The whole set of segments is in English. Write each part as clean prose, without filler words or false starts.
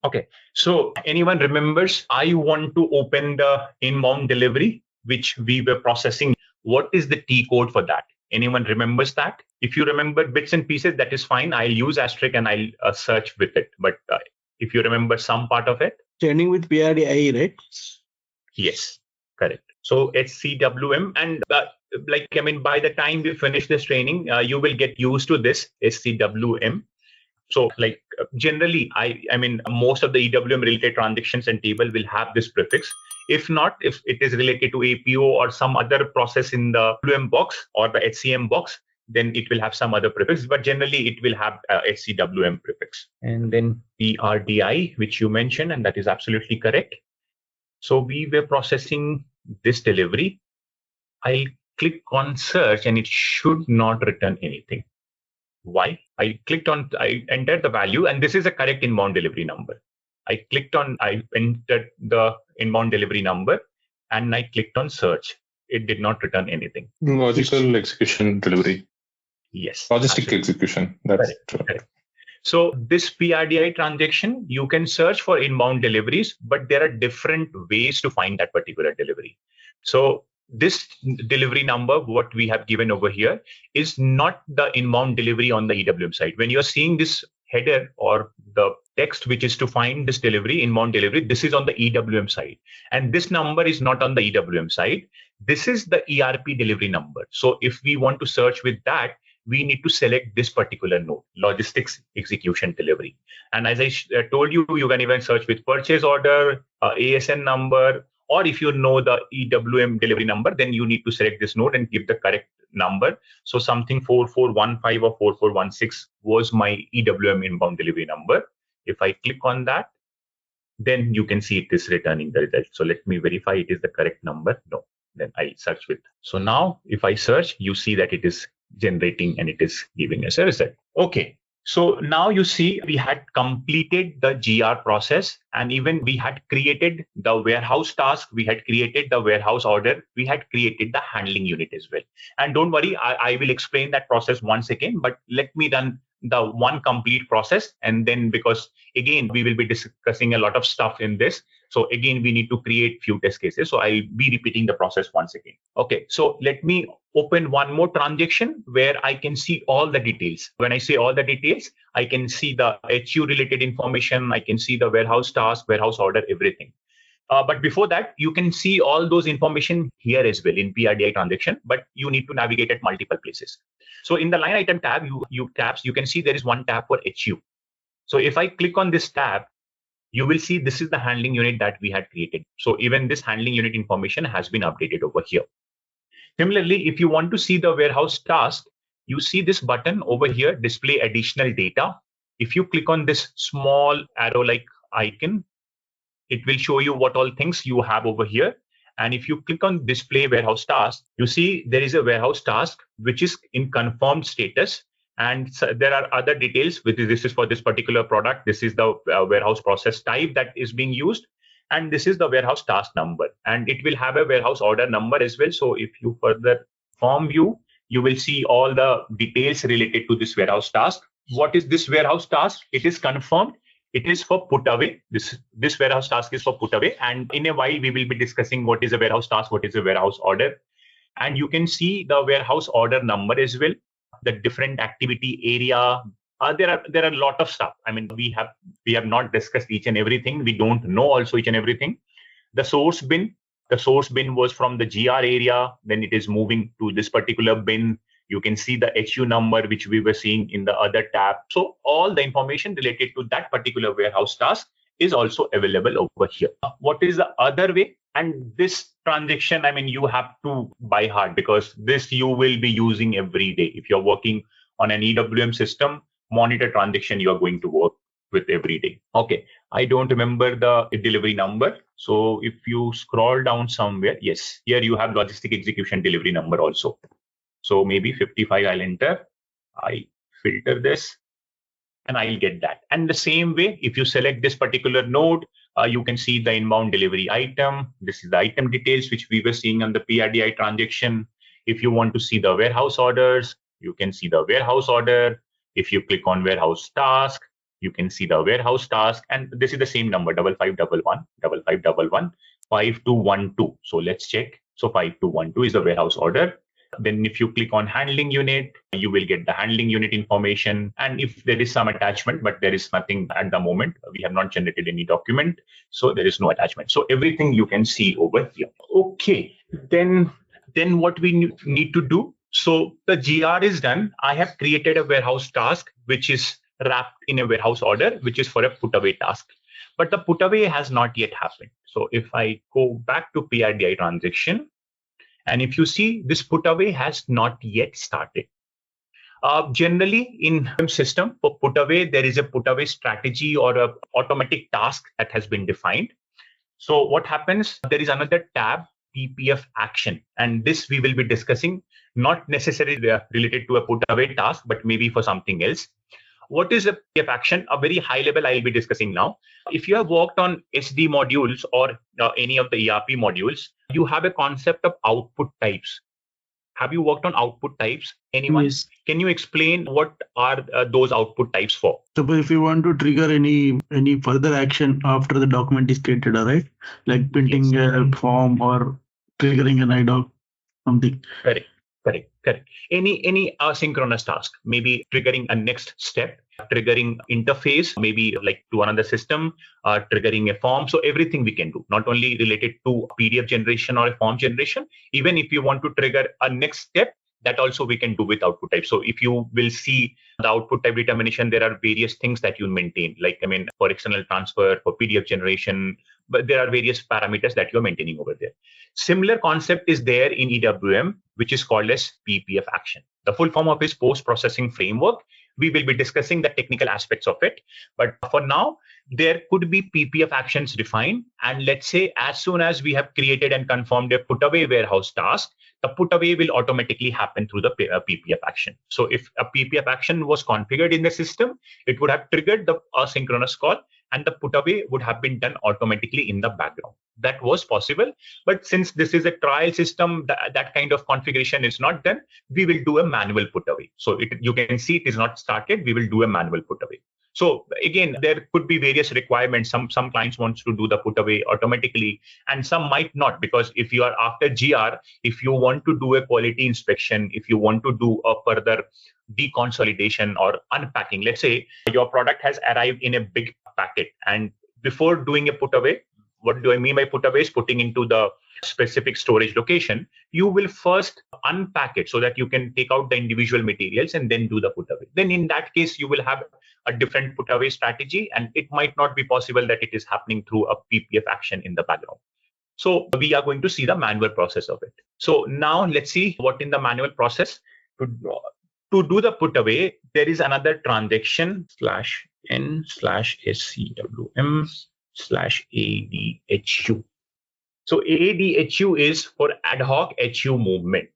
Okay. So anyone remembers, I want to open the inbound delivery, which we were processing. What is the T code for that? Anyone remembers that? If you remember bits and pieces, that is fine. I'll use asterisk and I'll search with it. But if you remember some part of it. Training with PRDI, right? Yes, correct. So SCWM, and by the time we finish this training, you will get used to this SCWM. So generally, most of the EWM related transactions and table will have this prefix. If not, if it is related to APO or some other process in the WM box or the HCM box, then it will have some other prefix, but generally it will have SCWM prefix. And then PRDI, which you mentioned, and that is absolutely correct. So we were processing this delivery. I'll click on search and it should not return anything. Why? I entered the value, and this is a correct inbound delivery number. I entered the inbound delivery number and I clicked on search. It did not return anything. Logical execution delivery. Yes. Logistic execution. That's correct. So this PRDI transaction, you can search for inbound deliveries, but there are different ways to find that particular delivery. So this delivery number, what we have given over here, is not the inbound delivery on the EWM side. When you're seeing this header or the text which is to find this delivery, inbound delivery, this is on the EWM side. And this number is not on the EWM side. This is the ERP delivery number. So if we want to search with that, we need to select this particular node, logistics execution delivery. And as I told you, you can even search with purchase order, ASN number, or if you know the EWM delivery number, then you need to select this node and give the correct number. So something 4415 or 4416 was my EWM inbound delivery number. If I click on that, then you can see it is returning the result. So let me verify it is the correct number. No, then I'll search with. So now if I search, you see that it is generating and it is giving us a result. Okay. So now you see we had completed the GR process, and even we had created the warehouse task, we had created the warehouse order, we had created the handling unit as well. And don't worry, I will explain that process once again, but let me run the one complete process. And then, because again, we will be discussing a lot of stuff in this. So again, we need to create few test cases. So I'll be repeating the process once again. Okay, so let me open one more transaction where I can see all the details. When I say all the details, I can see the HU related information. I can see the warehouse task, warehouse order, everything. But before that, you can see all those information here as well in PRDI transaction, but you need to navigate at multiple places. So in the line item tab, you can see there is one tab for HU. So if I click on this tab, you will see this is the handling unit that we had created. So even this handling unit information has been updated over here. Similarly, if you want to see the warehouse task, you see this button over here, display additional data. If you click on this small arrow-like icon, it will show you what all things you have over here. And if you click on display warehouse task, you see there is a warehouse task which is in confirmed status. And so there are other details. This is for this particular product. This is the warehouse process type that is being used. And this is the warehouse task number. And it will have a warehouse order number as well. So if you further form view, you will see all the details related to this warehouse task. What is this warehouse task? It is confirmed. It is for put away. This warehouse task is for put away. And in a while, we will be discussing what is a warehouse task, what is a warehouse order. And you can see the warehouse order number as well, the different activity area. There are a lot of stuff. I mean, we have not discussed each and everything. We don't know also each and everything. The source bin was from the GR area. Then it is moving to this particular bin. You can see the HU number, which we were seeing in the other tab. So all the information related to that particular warehouse task is also available over here. What is the other way? And this transaction, I mean, you have to by heart, because this you will be using every day. If you're working on an EWM system, monitor transaction you are going to work with every day. Okay, I don't remember the delivery number. So if you scroll down somewhere, yes, here you have logistic execution delivery number also. So maybe 55 I'll enter. I filter this and I'll get that. And the same way, if you select this particular node, you can see the inbound delivery item. This is the item details, which we were seeing on the PRDI transaction. If you want to see the warehouse orders, you can see the warehouse order. If you click on warehouse task, You can see the warehouse task, and this is the same number, 5511, 5212. So let's check. So 5212 is the warehouse order. Then if you click on handling unit, you will get the handling unit information. And if there is some attachment, but there is nothing at the moment, we have not generated any document. So there is no attachment. So everything you can see over here. Okay, then what we need to do. So the GR is done. I have created a warehouse task, which is wrapped in a warehouse order, which is for a put away task. But the put away has not yet happened. So if I go back to PRDI transaction, and if you see, this put away has not yet started. Generally, in system for put away, there is a put away strategy or a automatic task that has been defined. So what happens? There is another tab, PPF action, and this we will be discussing, not necessarily related to a put away task, but maybe for something else. What is a PPF action? A very high level I'll be discussing now. If you have worked on SD modules or any of the ERP modules, you have a concept of output types. Have you worked on output types? Anyone? Yes. Can you explain what are those output types for? So if you want to trigger any further action after the document is created, all right, like printing a form or triggering an IDOC, something. Correct. Any asynchronous task, maybe triggering a next step, triggering interface, maybe like to another system, triggering a form. So everything we can do, not only related to PDF generation or a form generation. Even if you want to trigger a next step, that also we can do with output type. So if you will see the output type determination, there are various things that you maintain, like, for external transfer, for PDF generation, but there are various parameters that you're maintaining over there. Similar concept is there in EWM, which is called as PPF action. The full form of is post-processing framework. We will be discussing the technical aspects of it. But for now, there could be PPF actions defined. And let's say as soon as we have created and confirmed a put away warehouse task, the put away will automatically happen through the PPF action. So if a PPF action was configured in the system, it would have triggered the asynchronous call, and the put away would have been done automatically in the background. That was possible. But since this is a trial system, that kind of configuration is not done, we will do a manual put away. So you can see it is not started. We will do a manual put away. So again, there could be various requirements. Some clients want to do the put away automatically, and some might not, because if you are after GR, if you want to do a quality inspection, if you want to do a further deconsolidation or unpacking, let's say your product has arrived in a big packet, and before doing a put away, what do I mean by put away is putting into the specific storage location, you will first unpack it so that you can take out the individual materials and then do the put away. Then in that case, you will have a different put away strategy, and it might not be possible that it is happening through a PPF action in the background. So we are going to see the manual process of it. So now let's see what in the manual process. To do the put away, there is another transaction /n/SCWM/ADHU. So ADHU is for ad hoc HU movement.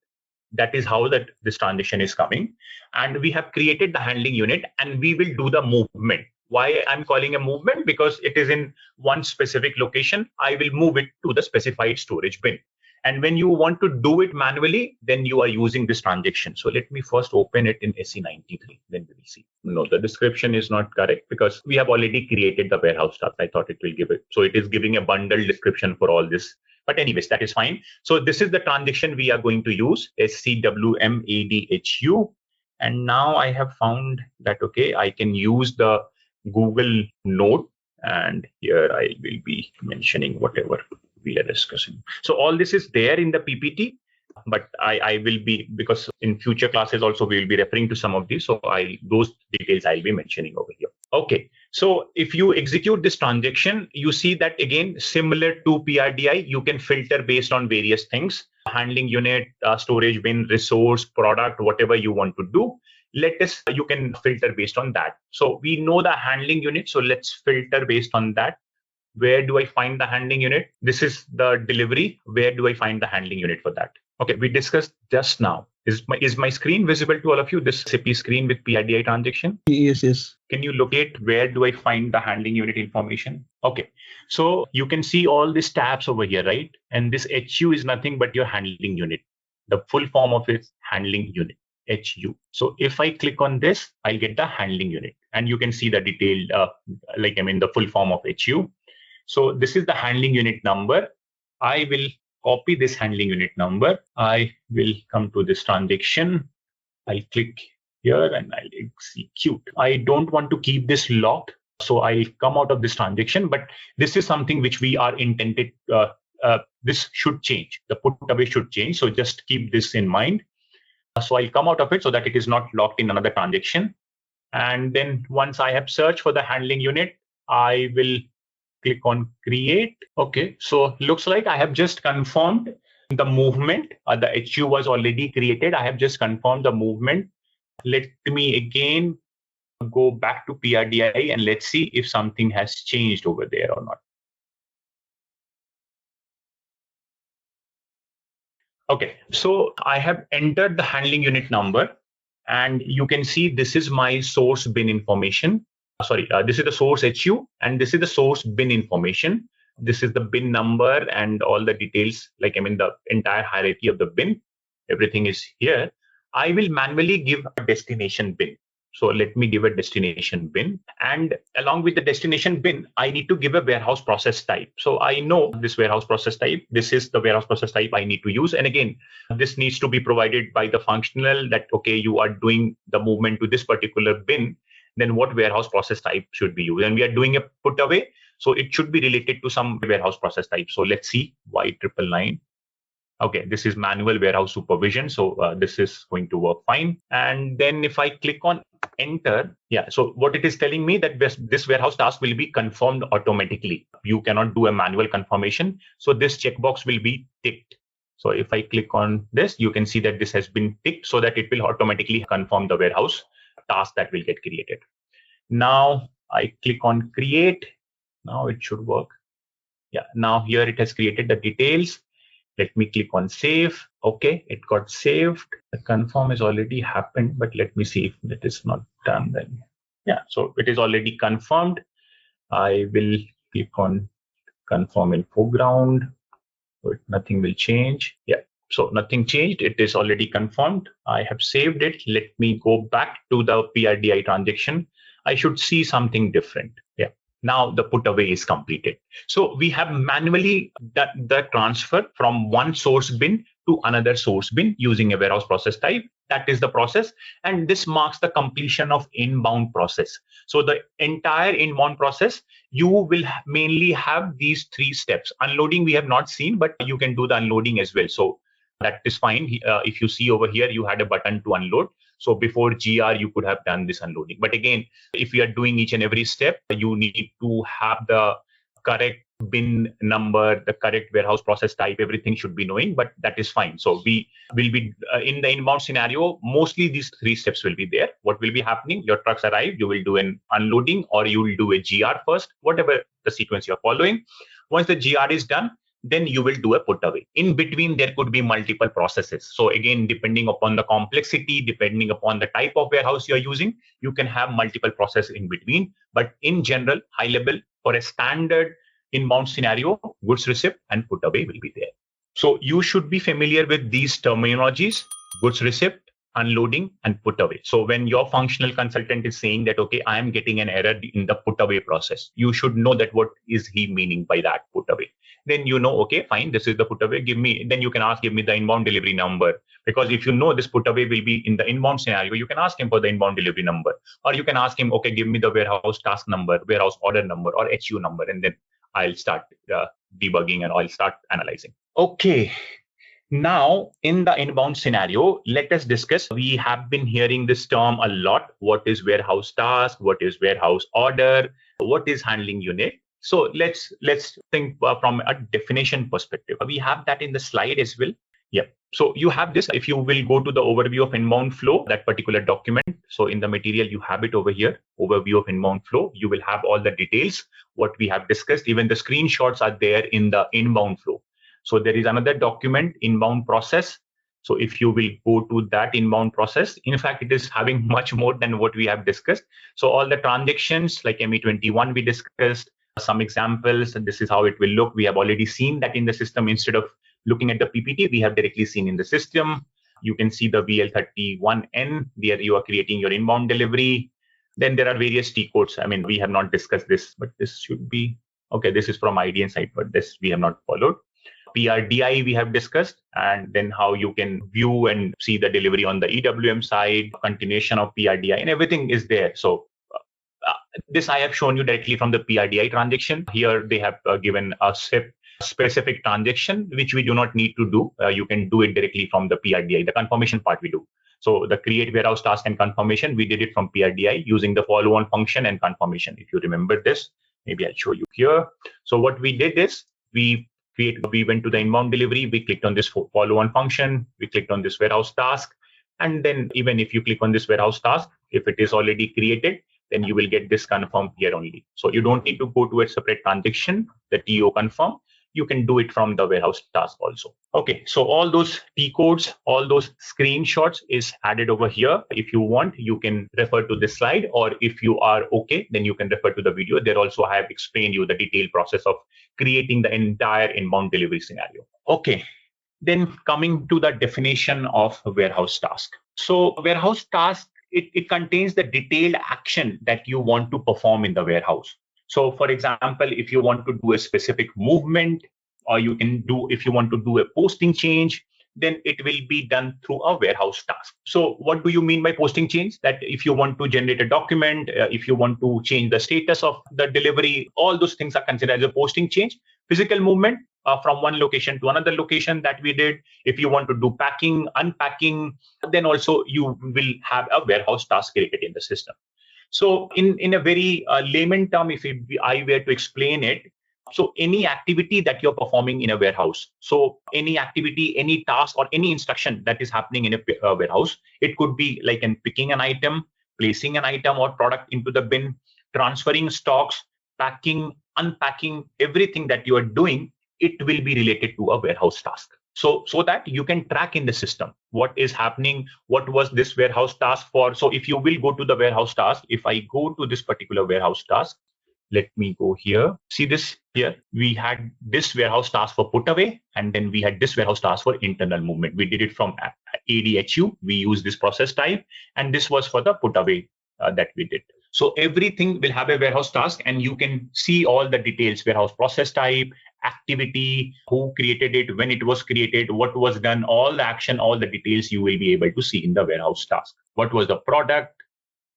That is how this transaction is coming. And we have created the handling unit, and we will do the movement. Why I'm calling a movement? Because it is in one specific location. I will move it to the specified storage bin. And when you want to do it manually, then you are using this transaction. So let me first open it in SE93. Then we will see. No, the description is not correct because we have already created the warehouse task. I thought it will give it. So it is giving a bundled description for all this. But anyways, that is fine. So this is the transaction we are going to use, SCWM ADHU. And now I have found that, okay, I can use the Google Note. And here I will be mentioning whatever we are discussing. So all this is there in the PPT, but I will be, because in future classes also we will be referring to some of these. So those details I'll be mentioning over here. Okay. So if you execute this transaction, you see that again, similar to PRDI, you can filter based on various things, handling unit, storage bin, resource, product, whatever you want to do. You can filter based on that. So we know the handling unit. So let's filter based on that. Where do I find the handling unit? This is the delivery. Where do I find the handling unit for that? Okay, we discussed just now. Is my screen visible to all of you? This SAP screen with PRDI transaction? Yes. Can you locate where do I find the handling unit information? Okay, so you can see all these tabs over here, right? And this HU is nothing but your handling unit. The full form of it is handling unit. HU. So if I click on this, I'll get the handling unit, and you can see the detailed, the full form of HU. So this is the handling unit number. I will copy this handling unit number. I will come to this transaction. I'll click here and I'll execute. I don't want to keep this locked, so I'll come out of this transaction, but this is something which we are intended, this should change. The put away should change. So just keep this in mind. So I'll come out of it so that it is not locked in another transaction. And then once I have searched for the handling unit, I will click on create. Okay, so looks like I have just confirmed the movement. The HU was already created. I have just confirmed the movement. Let me again go back to PRDI and let's see if something has changed over there or not. Okay, so I have entered the handling unit number, and you can see this is my source bin information. This is the source HU, and this is the source bin information. This is the bin number and all the details, the entire hierarchy of the bin. Everything is here. I will manually give a destination bin. So let me give a destination bin, and along with the destination bin, I need to give a warehouse process type. So I know this warehouse process type. This is the warehouse process type I need to use. And again, this needs to be provided by the functional that, okay, you are doing the movement to this particular bin, then what warehouse process type should be used? And we are doing a put away, so it should be related to some warehouse process type. So let's see, Y999. Okay, this is manual warehouse supervision. So this is going to work fine. And then if I click on enter, so what it is telling me that this warehouse task will be confirmed automatically. You cannot do a manual confirmation. So this checkbox will be ticked. So if I click on this, you can see that this has been ticked so that it will automatically confirm the warehouse task that will get created. Now I click on create. Now it should work. Now here it has created the details. Let me click on save. Okay, it got saved. The confirm has already happened, but let me see if it is not done then. So it is already confirmed. I will click on confirm in foreground. So nothing will change. So nothing changed. It is already confirmed. I have saved it. Let me go back to the PRDI transaction. I should see something different. Now the put away is completed. So we have manually done the transfer from one source bin to another source bin using a warehouse process type. That is the process. And this marks the completion of inbound process. So the entire inbound process, you will mainly have these 3 steps. Unloading we have not seen, but you can do the unloading as well. So that is fine. If you see over here, you had a button to unload. So before GR, you could have done this unloading. But again, if you are doing each and every step, you need to have the correct bin number, the correct warehouse process type, everything should be knowing, but that is fine. So we will be in the inbound scenario, mostly these 3 steps will be there. What will be happening? Your trucks arrive, you will do an unloading or you will do a GR first, whatever the sequence you're following. Once the GR is done, then you will do a put away. In between, there could be multiple processes. So again, depending upon the complexity, depending upon the type of warehouse you're using, you can have multiple processes in between. But in general, high level, for a standard inbound scenario, goods receipt and put away will be there. So you should be familiar with these terminologies: goods receipt, unloading, and put away. So when your functional consultant is saying that, okay, I am getting an error in the put away process, you should know that what is he meaning by that put away. Then you know, okay, fine, this is the put away. Then you can ask, give me the inbound delivery number. Because if you know this put away will be in the inbound scenario, you can ask him for the inbound delivery number. Or you can ask him, okay, give me the warehouse task number, warehouse order number, or HU number. And then I'll start debugging and I'll start analyzing. Okay. Now, in the inbound scenario, let us discuss. We have been hearing this term a lot. What is warehouse task? What is warehouse order? What is handling unit? So let's think from a definition perspective. We have that in the slide as well. So you have this. If you will go to the overview of inbound flow, that particular document. So in the material, you have it over here, overview of inbound flow. You will have all the details, what we have discussed. Even the screenshots are there in the inbound flow. So there is another document, inbound process. So if you will go to that inbound process, in fact, it is having much more than what we have discussed. So all the transactions like ME21 we discussed, some examples, and this is how it will look. We have already seen that in the system. Instead of looking at the PPT, we have directly seen in the system. You can see the VL31N. There you are creating your inbound delivery. Then there are various T codes. I mean, we have not discussed this, but this should be, okay, this is from IDN side, but this we have not followed. PRDI we have discussed, and then how you can view and see the delivery on the EWM side, continuation of PRDI, and everything is there. So this I have shown you directly from the PRDI transaction. Here they have given a SAP specific transaction, which we do not need to do. You can do it directly from the PRDI. The confirmation part we do. So the create warehouse task and confirmation, we did it from PRDI using the follow-on function and confirmation. If you remember this, maybe I'll show you here. So what we did is we went to the inbound delivery, we clicked on this follow-on function, we clicked on this warehouse task. And then even if you click on this warehouse task, if it is already created, then you will get this confirm here only. So you don't need to go to a separate transaction, the TO confirm. You can do it from the warehouse task also. Okay, so all those T codes, all those screenshots is added over here. If you want, you can refer to this slide, or if you are okay, then you can refer to the video. There also I have explained you the detailed process of creating the entire inbound delivery scenario. Okay, then coming to the definition of a warehouse task. So warehouse task, it contains the detailed action that you want to perform in the warehouse. So for example, if you want to do a specific movement, or you can do, if you want to do a posting change, then it will be done through a warehouse task. So what do you mean by posting change? That if you want to generate a document, if you want to change the status of the delivery, all those things are considered as a posting change. Physical movement from one location to another location that we did. If you want to do packing, unpacking, then also you will have a warehouse task created in the system. So in a very layman term, if I were to explain it, so any activity that you're performing in a warehouse, so any activity, any task, or any instruction that is happening in a warehouse, it could be like picking an item, placing an item or product into the bin, transferring stocks, packing, unpacking, everything that you are doing, it will be related to a warehouse task. So that you can track in the system what is happening, what was this warehouse task for. So if you will go to the warehouse task, if I go to this particular warehouse task, let me go here. See this here. We had this warehouse task for put away, and then we had this warehouse task for internal movement. We did it from ADHU. We use this process type, and this was for the put away that we did. So everything will have a warehouse task, and you can see all the details: warehouse process type, activity, who created it, when it was created, what was done, all the action, all the details you will be able to see in the warehouse task. What was the product?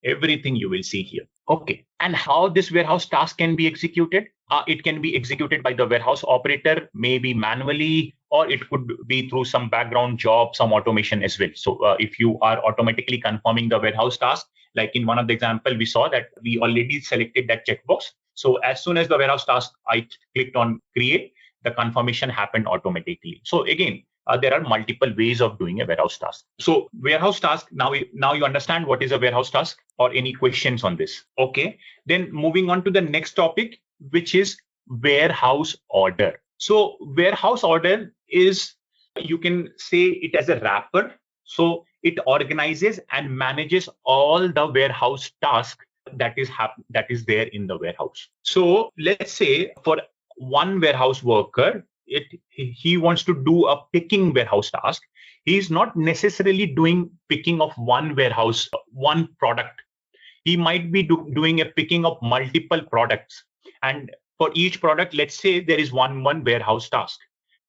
Everything you will see here. Okay, and how this warehouse task can be executed? It can be executed by the warehouse operator, maybe manually, or it could be through some background job, some automation as well. So if you are automatically confirming the warehouse task, like in one of the example, we saw that we already selected that checkbox. So as soon as the warehouse task, I clicked on create, the confirmation happened automatically. So again, there are multiple ways of doing a warehouse task. So warehouse task, now you understand what is a warehouse task, or any questions on this? Okay, then moving on to the next topic, which is warehouse order. So warehouse order is, you can say it as a wrapper. So it organizes and manages all the warehouse tasks that is there in the warehouse. So let's say for one warehouse worker, he wants to do a picking warehouse task. He is not necessarily doing picking of one warehouse, one product. He might be doing a picking of multiple products. And for each product, let's say there is one warehouse task.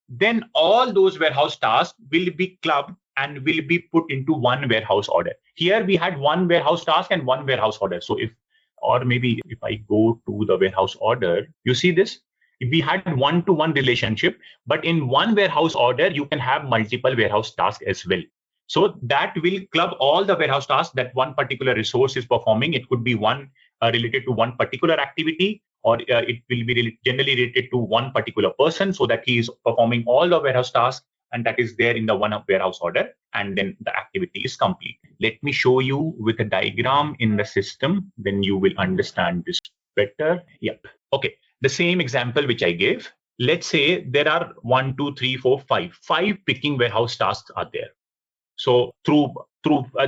Then all those warehouse tasks will be clubbed and will be put into one warehouse order. Here we had one warehouse task and one warehouse order. So if I go to the warehouse order, you see this? We had one-to-one relationship, but in one warehouse order, you can have multiple warehouse tasks as well. So that will club all the warehouse tasks that one particular resource is performing. It could be one related to one particular activity, or it will be generally related to one particular person, so that he is performing all the warehouse tasks, and that is there in the one warehouse order, and then the activity is complete. Let me show you with a diagram in the system, then you will understand this better. Yep. Okay. The same example which I gave. Let's say there are 1, 2, 3, 4, 5. 5 picking warehouse tasks are there. So through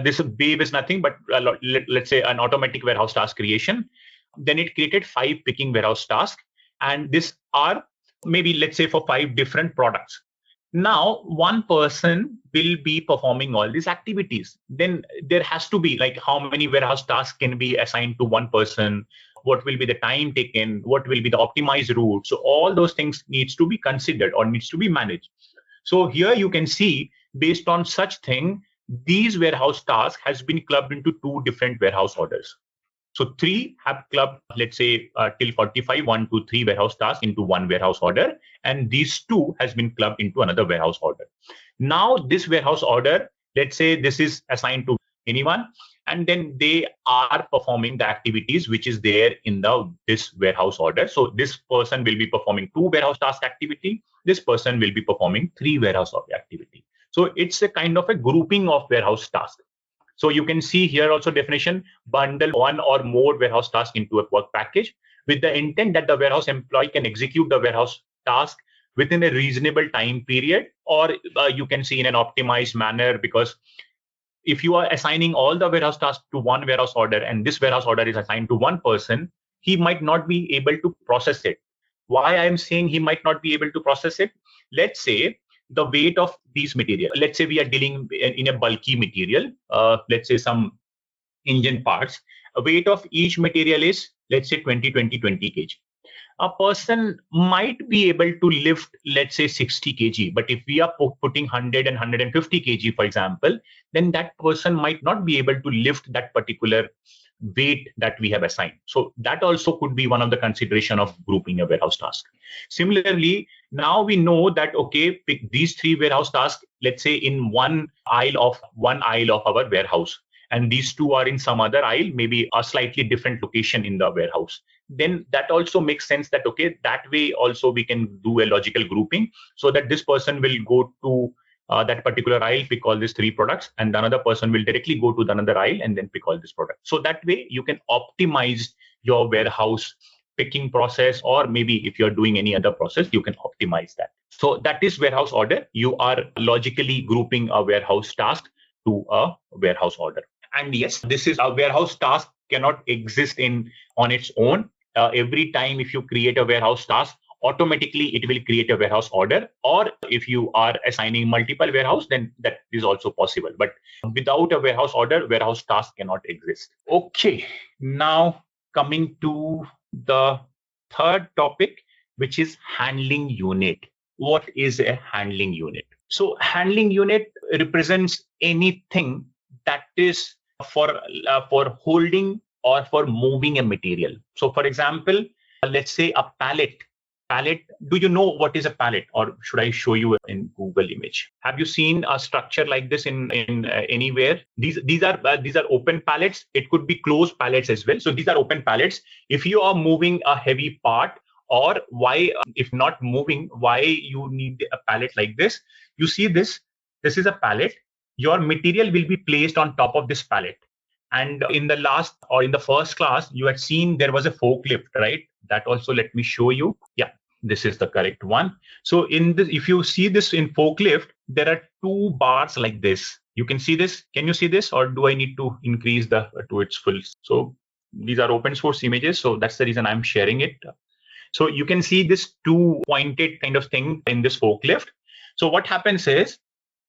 this wave is nothing but let's say an automatic warehouse task creation. Then it created 5 picking warehouse tasks, and these are maybe, let's say, for 5 different products. Now, one person will be performing all these activities. Then there has to be like how many warehouse tasks can be assigned to one person, what will be the time taken, what will be the optimized route. So all those things needs to be considered or needs to be managed. So here you can see, based on such thing, these warehouse tasks has been clubbed into two different warehouse orders. So three have clubbed, let's say, till 45, 1 to 3 warehouse tasks into one warehouse order, and these two has been clubbed into another warehouse order. Now this warehouse order, let's say this is assigned to anyone, and then they are performing the activities which is there in this warehouse order. So this person will be performing 2 warehouse task activity. This person will be performing 3 warehouse activity. So it's a kind of a grouping of warehouse tasks. So you can see here also definition, bundle one or more warehouse tasks into a work package with the intent that the warehouse employee can execute the warehouse task within a reasonable time period, or you can see in an optimized manner, because if you are assigning all the warehouse tasks to one warehouse order and this warehouse order is assigned to one person, he might not be able to process it. Why I'm saying he might not be able to process it? Let's say the weight of these material. Let's say we are dealing in a bulky material, let's say some engine parts. A weight of each material is, let's say 20 kg. A person might be able to lift, let's say 60 kg, but if we are putting 100 and 150 kg, for example, then that person might not be able to lift that particular weight that we have assigned. So that also could be one of the consideration of grouping a warehouse task. Similarly, now we know that, okay, pick these 3 warehouse tasks, let's say in one aisle of our warehouse, and these 2 are in some other aisle, maybe a slightly different location in the warehouse. Then that also makes sense that, okay, that way also we can do a logical grouping, so that this person will go to that particular aisle, pick all these 3 products, and another person will directly go to another aisle and then pick all this product. So that way you can optimize your warehouse picking process, or maybe if you're doing any other process, you can optimize that. So that is warehouse order. You are logically grouping a warehouse task to a warehouse order. And yes, this is a warehouse task cannot exist on its own. Every time if you create a warehouse task, automatically it will create a warehouse order. Or if you are assigning multiple warehouse, then that is also possible. But without a warehouse order, warehouse task cannot exist. Okay, now coming to the third topic, which is handling unit. What is a handling unit? So handling unit represents anything that is for holding or for moving a material. So for example, let's say a pallet. Do you know what is a pallet, or should I show you in Google image? Have you seen a structure like this in anywhere? These are open pallets. It could be closed pallets as well. So these are open pallets. If you are moving a heavy part, or why, if not moving, why you need a pallet like this? You see this is a pallet. Your material will be placed on top of this pallet. And in the first class, you had seen there was a forklift, right? That also, let me show you. Yeah, this is the correct one. So in this, if you see this in forklift, there are 2 bars like this. You can see this. Can you see this, or do I need to increase to its full? So these are open source images, so that's the reason I'm sharing it. So you can see this 2 pointed kind of thing in this forklift. So what happens is,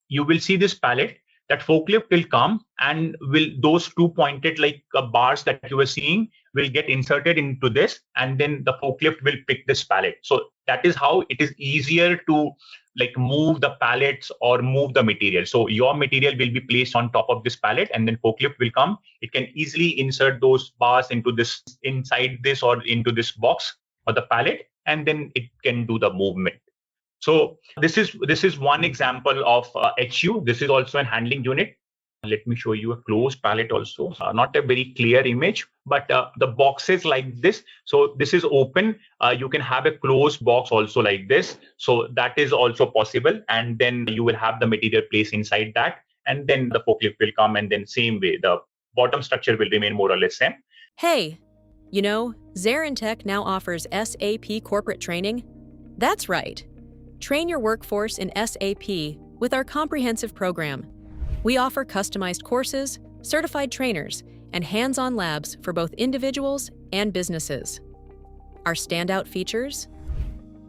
you will see this pallet. That forklift will come, and those 2 pointed like bars that you were seeing will get inserted into this, and then the forklift will pick this pallet. So that is how it is easier to like move the pallets or move the material. So your material will be placed on top of this pallet, and then forklift will come. It can easily insert those bars inside this or into this box or the pallet, and then it can do the movement. So this is one example of HU. This is also a handling unit. Let me show you a closed pallet also. Not a very clear image, but the boxes like this. So this is open. You can have a closed box also like this. So that is also possible. And then you will have the material placed inside that. And then the forklift will come, and then same way, the bottom structure will remain more or less same. Hey, you know, ZaranTech now offers SAP corporate training. That's right. Train your workforce in SAP with our comprehensive program. We offer customized courses, certified trainers, and hands-on labs for both individuals and businesses. Our standout features: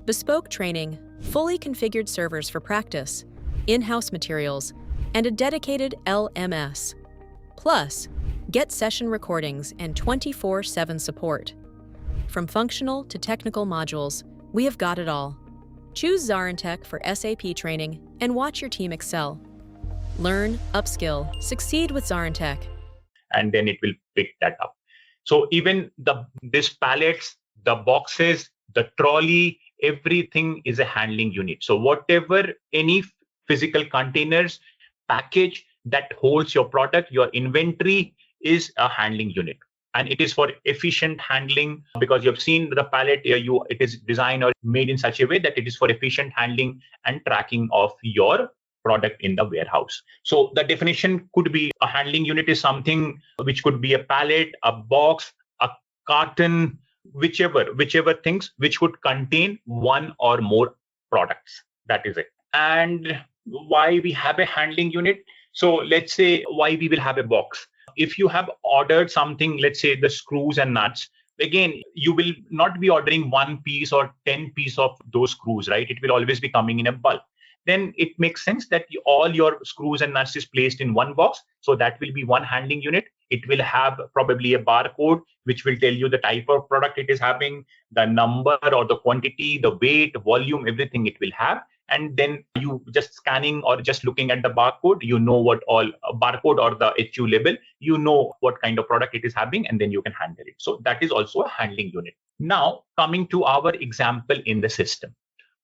bespoke training fully configured servers for practice, in-house materials, and a dedicated LMS. Plus, get session recordings and 24/7 support. From functional to technical modules, we have got it all. Choose ZaranTech for SAP training and watch your team excel. Learn, upskill, succeed with ZaranTech. And then it will pick that up. So even this pallets, the boxes, the trolley, everything is a handling unit. So whatever any physical containers, package that holds your product, your inventory is a handling unit. And it is for efficient handling because you have seen the pallet, it is designed or made in such a way that it is for efficient handling and tracking of your product in the warehouse. So the definition could be a handling unit is something which could be a pallet, a box, a carton, whichever things which would contain one or more products. That is it. And why we have a handling unit? So let's say why we will have a box. If you have ordered something, let's say the screws and nuts, again, you will not be ordering 1 piece or 10 pieces of those screws, right? It will always be coming in a bulk. Then it makes sense that all your screws and nuts is placed in one box. So that will be one handling unit. It will have probably a barcode, which will tell you the type of product it is having, the number or the quantity, the weight, volume, everything it will have. And then you just scanning or just looking at the barcode, you know what all barcode or the HU label, you know what kind of product it is having, and then you can handle it. So that is also a handling unit. Now, coming to our example in the system.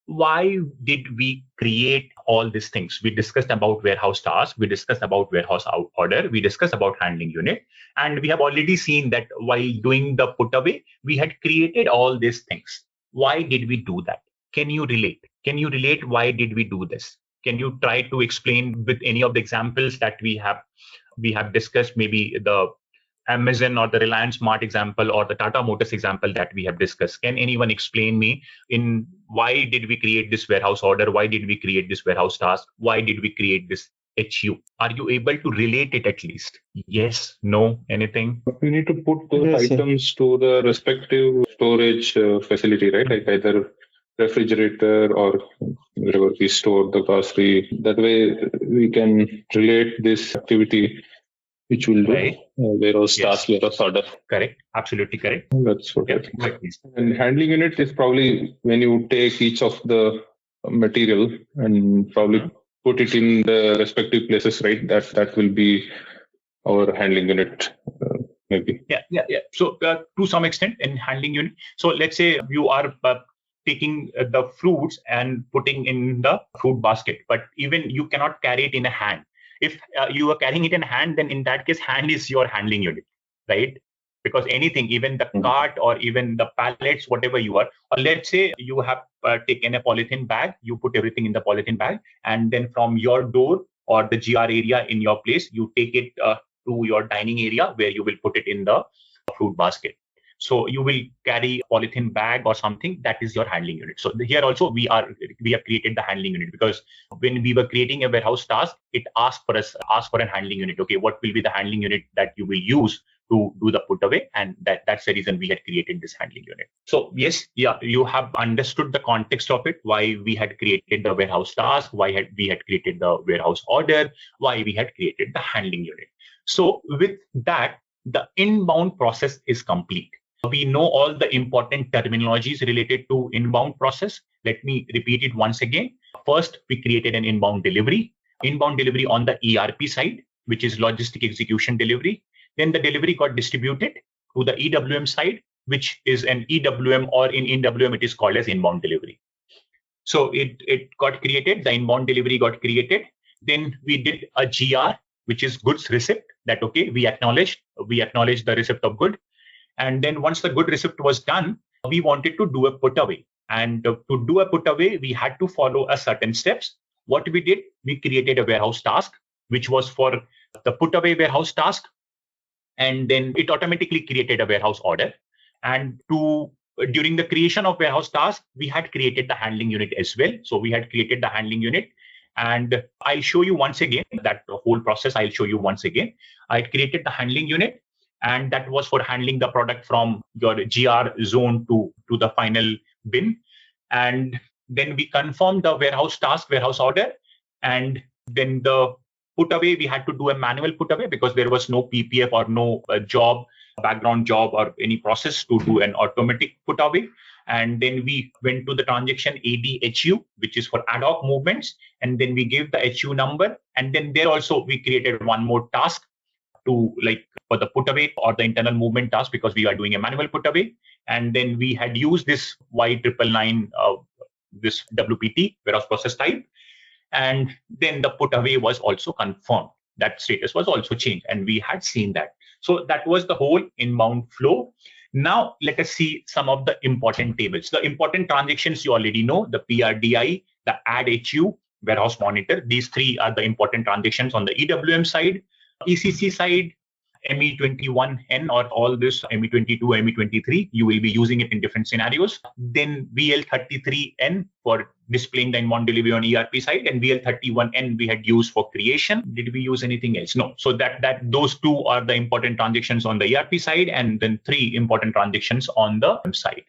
Why did we create all these things? We discussed about warehouse tasks, we discussed about warehouse order, we discussed about handling unit, and we have already seen that while doing the put away, we had created all these things. Why did we do that? Can you relate? Can you relate? Why did we do this? Can you try to explain with any of the examples that we have discussed, maybe the Amazon or the Reliance Smart example or the Tata Motors example that we have discussed? Can anyone explain me in why did we create this warehouse order? Why did we create this warehouse task? Why did we create this HU? Are you able to relate it at least? Yes, no, anything? We need to put those items to the respective storage facility, right? Like either refrigerator or wherever we store the grocery. That way we can relate this activity which will do warehouse task, warehouse order. Correct. Absolutely correct. That's what I think. And handling unit is probably when you take each of the material and probably put it in the respective places, right? That will be our handling unit, maybe. Yeah. So to some extent in handling unit. So let's say you are taking the fruits and putting in the fruit basket, but even you cannot carry it in a hand. If you are carrying it in hand, then in that case, hand is your handling unit, right? Because anything, even the cart or even the pallets, whatever you are, or let's say you have taken a polythene bag, you put everything in the polythene bag, and then from your door or the GR area in your place, you take it to your dining area where you will put it in the fruit basket. So you will carry a polythene bag or something, that is your handling unit. So here also we have created the handling unit because when we were creating a warehouse task, it asked for a handling unit. Okay, what will be the handling unit that you will use to do the put away? And that's the reason we had created this handling unit. So yes, you have understood the context of it, why we had created the warehouse task, why we had created the warehouse order, why we had created the handling unit. So with that, the inbound process is complete. We know all the important terminologies related to inbound process. Let me repeat it once again. First, we created an inbound delivery on the ERP side, which is logistic execution delivery. Then the delivery got distributed to the EWM side, which is an EWM, or in EWM, it is called as inbound delivery. So it got created, the inbound delivery got created. Then we did a GR, which is goods receipt, that okay, we acknowledge the receipt of good. And then once the good receipt was done, we wanted to do a put away. And to do a put away, we had to follow a certain steps. What we did, we created a warehouse task, which was for the put away warehouse task. And then it automatically created a warehouse order. And during the creation of warehouse task, we had created the handling unit as well. So we had created the handling unit. And I'll show you once again that whole process. I'll show you once again. I created the handling unit. And that was for handling the product from your GR zone to the final bin. And then we confirmed the warehouse task, warehouse order, and then the put away, we had to do a manual put away because there was no PPF or no background job or any process to do an automatic put away. And then we went to the transaction ADHU, which is for ad hoc movements. And then we gave the HU number. And then there also we created one more task to for the put away or the internal movement task because we are doing a manual put away. And then we had used this Y999, this WPT, warehouse process type. And then the put away was also confirmed. That status was also changed. And we had seen that. So that was the whole inbound flow. Now, let us see some of the important tables. The important transactions you already know, the PRDI, the AddHU, warehouse monitor. These three are the important transactions on the EWM side. ECC side, ME21N or all this ME22, ME23, you will be using it in different scenarios. Then VL33N for displaying the inbound delivery on ERP side, and VL31N we had used for creation. Did we use anything else? No. So that those two are the important transactions on the ERP side, and then three important transactions on the side.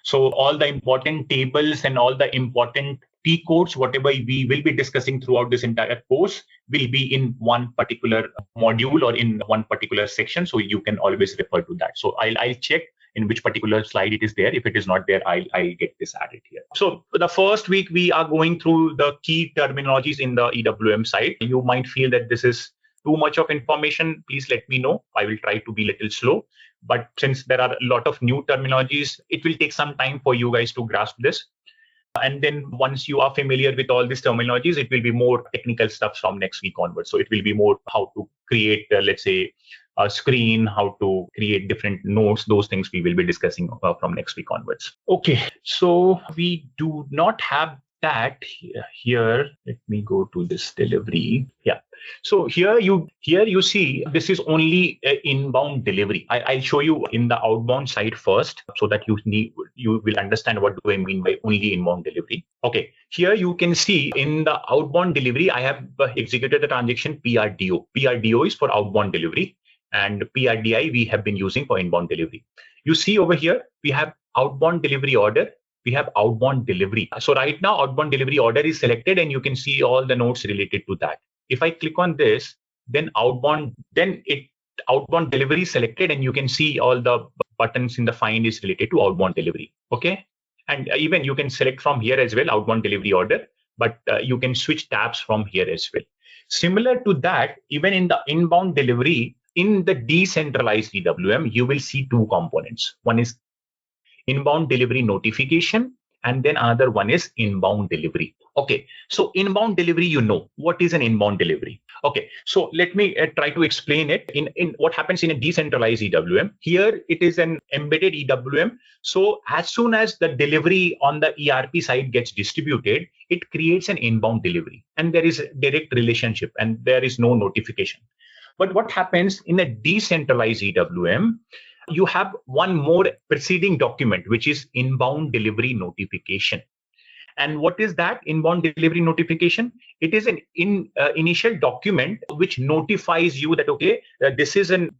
So all the important tables and all the important T codes, whatever we will be discussing throughout this entire course, will be in one particular module or in one particular section. So you can always refer to that. So I'll check in which particular slide it is there. If it is not there, I'll get this added here. So the first week, we are going through the key terminologies in the EWM side. You might feel that this is too much of information. Please let me know. I will try to be a little slow. But since there are a lot of new terminologies, it will take some time for you guys to grasp this. And then once you are familiar with all these terminologies, it will be more technical stuff from next week onwards. So it will be more how to create, let's say, a screen, how to create different notes. Those things we will be discussing from next week onwards. Okay, so we do not have that here. Let me go to this delivery. Yeah. So here you see this is only inbound delivery. I'll show you in the outbound side first so that you will understand what do I mean by only inbound delivery. Okay, here you can see in the outbound delivery, I have executed the transaction PRDO. PRDO is for outbound delivery, and PRDI we have been using for inbound delivery. You see over here, we have outbound delivery order. We have outbound delivery. So right now, outbound delivery order is selected, and you can see all the notes related to that. If I click on this, then outbound delivery is selected, and you can see all the buttons in the find is related to outbound delivery. Okay, and even you can select from here as well outbound delivery order, but you can switch tabs from here as well. Similar to that, even in the inbound delivery, in the decentralized EWM, you will see two components. One is inbound delivery notification, and then another one is inbound delivery. Okay, so inbound delivery, you know what is an inbound delivery. Okay, so let me try to explain it in what happens in a decentralized EWM. Here it is an embedded EWM. So as soon as the delivery on the ERP side gets distributed, it creates an inbound delivery, and there is a direct relationship, and there is no notification. But what happens in a decentralized EWM? You have one more preceding document, which is inbound delivery notification. And what is that inbound delivery notification? It is an initial document which notifies you that, okay, this is an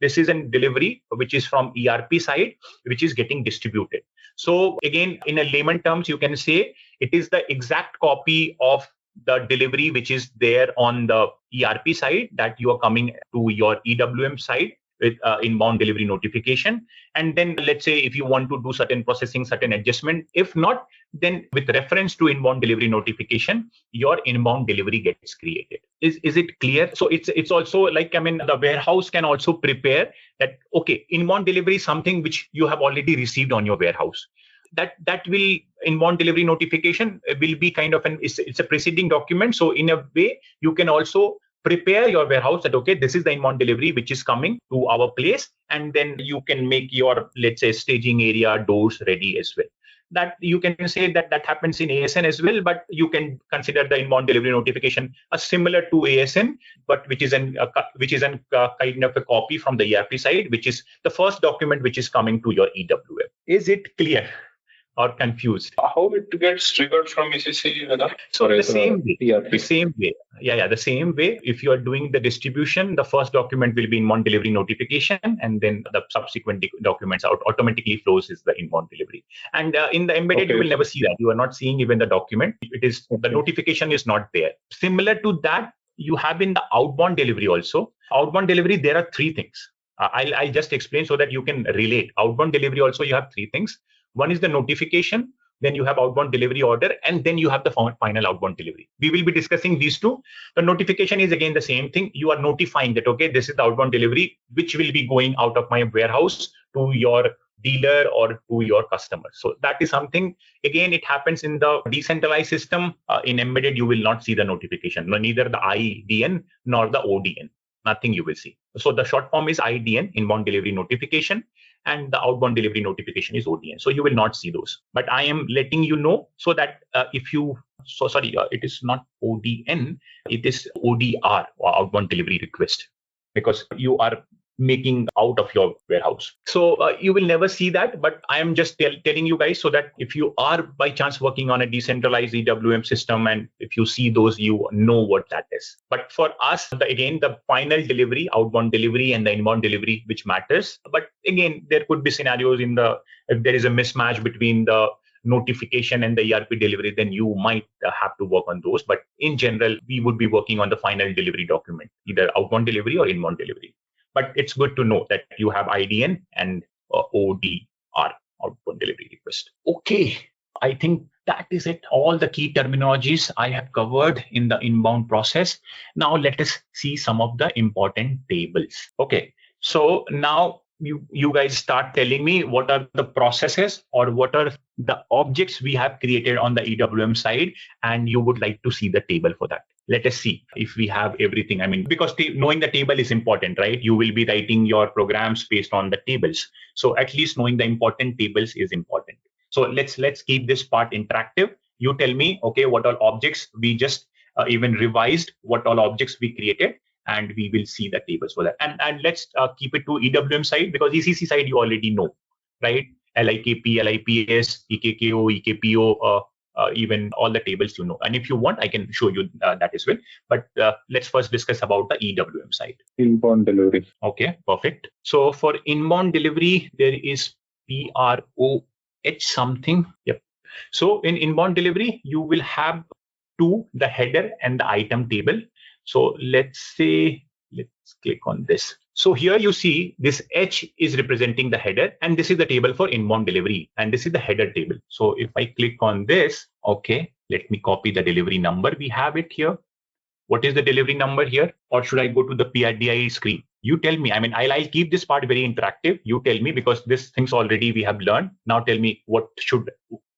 delivery which is from ERP side, which is getting distributed. So again, in a layman terms, you can say it is the exact copy of the delivery which is there on the ERP side that you are coming to your EWM side with inbound delivery notification. And then let's say if you want to do certain processing, certain adjustment, if not, then with reference to inbound delivery notification, your inbound delivery gets created. Is it clear? So it's also like, I mean, the warehouse can also prepare that, okay, inbound delivery is something which you have already received on your warehouse. That will inbound delivery notification will be kind of it's a preceding document. So in a way, you can also prepare your warehouse that, okay, this is the inbound delivery which is coming to our place, and then you can make your, let's say, staging area, doors ready as well. That you can say that happens in ASN as well, but you can consider the inbound delivery notification as similar to ASN, but which is an kind of a copy from the ERP side, which is the first document which is coming to your EWM. Is it clear? or confused? How it gets triggered from ECC? So the same way. Yeah, the same way. If you are doing the distribution, the first document will be inbound delivery notification, and then the subsequent documents automatically flows is the inbound delivery. And in the embedded, you will never see that. You are not seeing even the document. It is the notification is not there. Similar to that, you have in the outbound delivery also. Outbound delivery, there are three things. I'll just explain so that you can relate. Outbound delivery also, you have three things. One is the notification, then you have outbound delivery order, and then you have the final outbound delivery. We will be discussing these two. The notification is again the same thing. You are notifying that, okay, this is the outbound delivery, which will be going out of my warehouse to your dealer or to your customer. So that is something, again, it happens in the decentralized system. In embedded, you will not see the notification, neither the IDN nor the ODN. Nothing you will see. So the short form is IDN, inbound delivery notification, and the outbound delivery notification is ODN. So you will not see those. But I am letting you know so that it is not ODN, it is ODR, or outbound delivery request, because you are making out of your warehouse. So you will never see that, but I am just telling you guys so that if you are by chance working on a decentralized EWM system, and if you see those, you know what that is. But for us, the final delivery, outbound delivery and the inbound delivery, which matters. But again, there could be scenarios if there is a mismatch between the notification and the ERP delivery, then you might have to work on those. But in general, we would be working on the final delivery document, either outbound delivery or inbound delivery. But it's good to know that you have IDN and ODR, outbound delivery request. Okay, I think that is it. All the key terminologies I have covered in the inbound process. Now let us see some of the important tables. Okay, so now you guys start telling me what are the processes or what are the objects we have created on the EWM side, and you would like to see the table for that. Let us see if we have everything. I mean, because knowing the table is important, right? You will be writing your programs based on the tables. So at least knowing the important tables is important. So let's keep this part interactive. You tell me, okay, what all objects we just even revised, what all objects we created, and we will see the tables for that. And let's keep it to EWM side, because ECC side you already know, right? LIKP, LIPS, EKKO, EKPO, even all the tables you know. And if you want, I can show you that as well. But let's first discuss about the EWM side. Inbound delivery. Okay, perfect. So for inbound delivery, there is PROH something. Yep. So in inbound delivery, you will have the header and the item table. So let's click on this. So here you see this H is representing the header, and this is the table for inbound delivery, and this is the header table. So if I click on this, okay, let me copy the delivery number. We have it here. What is the delivery number here? Or should I go to the PRDI screen? You tell me. I mean, I'll keep this part very interactive. You tell me, because these things already we have learned. Now tell me, what should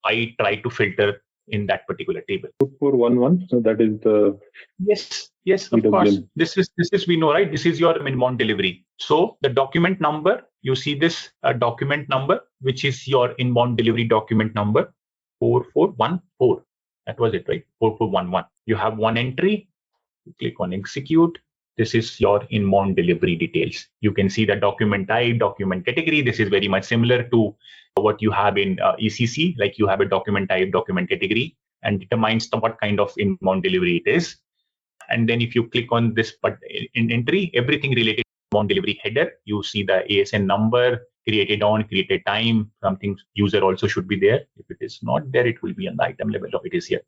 I try to filter in that particular table? 2411. So that is the yes, of course. This is we know, right? This is your inbound delivery. So the document number, you see this document number, which is your inbound delivery document number 4414. That was it, right? 4411. You have one entry. You click on execute. This is your inbound delivery details. You can see the document type, document category. This is very much similar to what you have in ECC, like you have a document type, document category, and determines what kind of inbound delivery it is. And then if you click on this in entry, everything related to inbound delivery header, you see the ASN number, created on, created time, something user also should be there. If it is not there, it will be on the item level. Of it is here.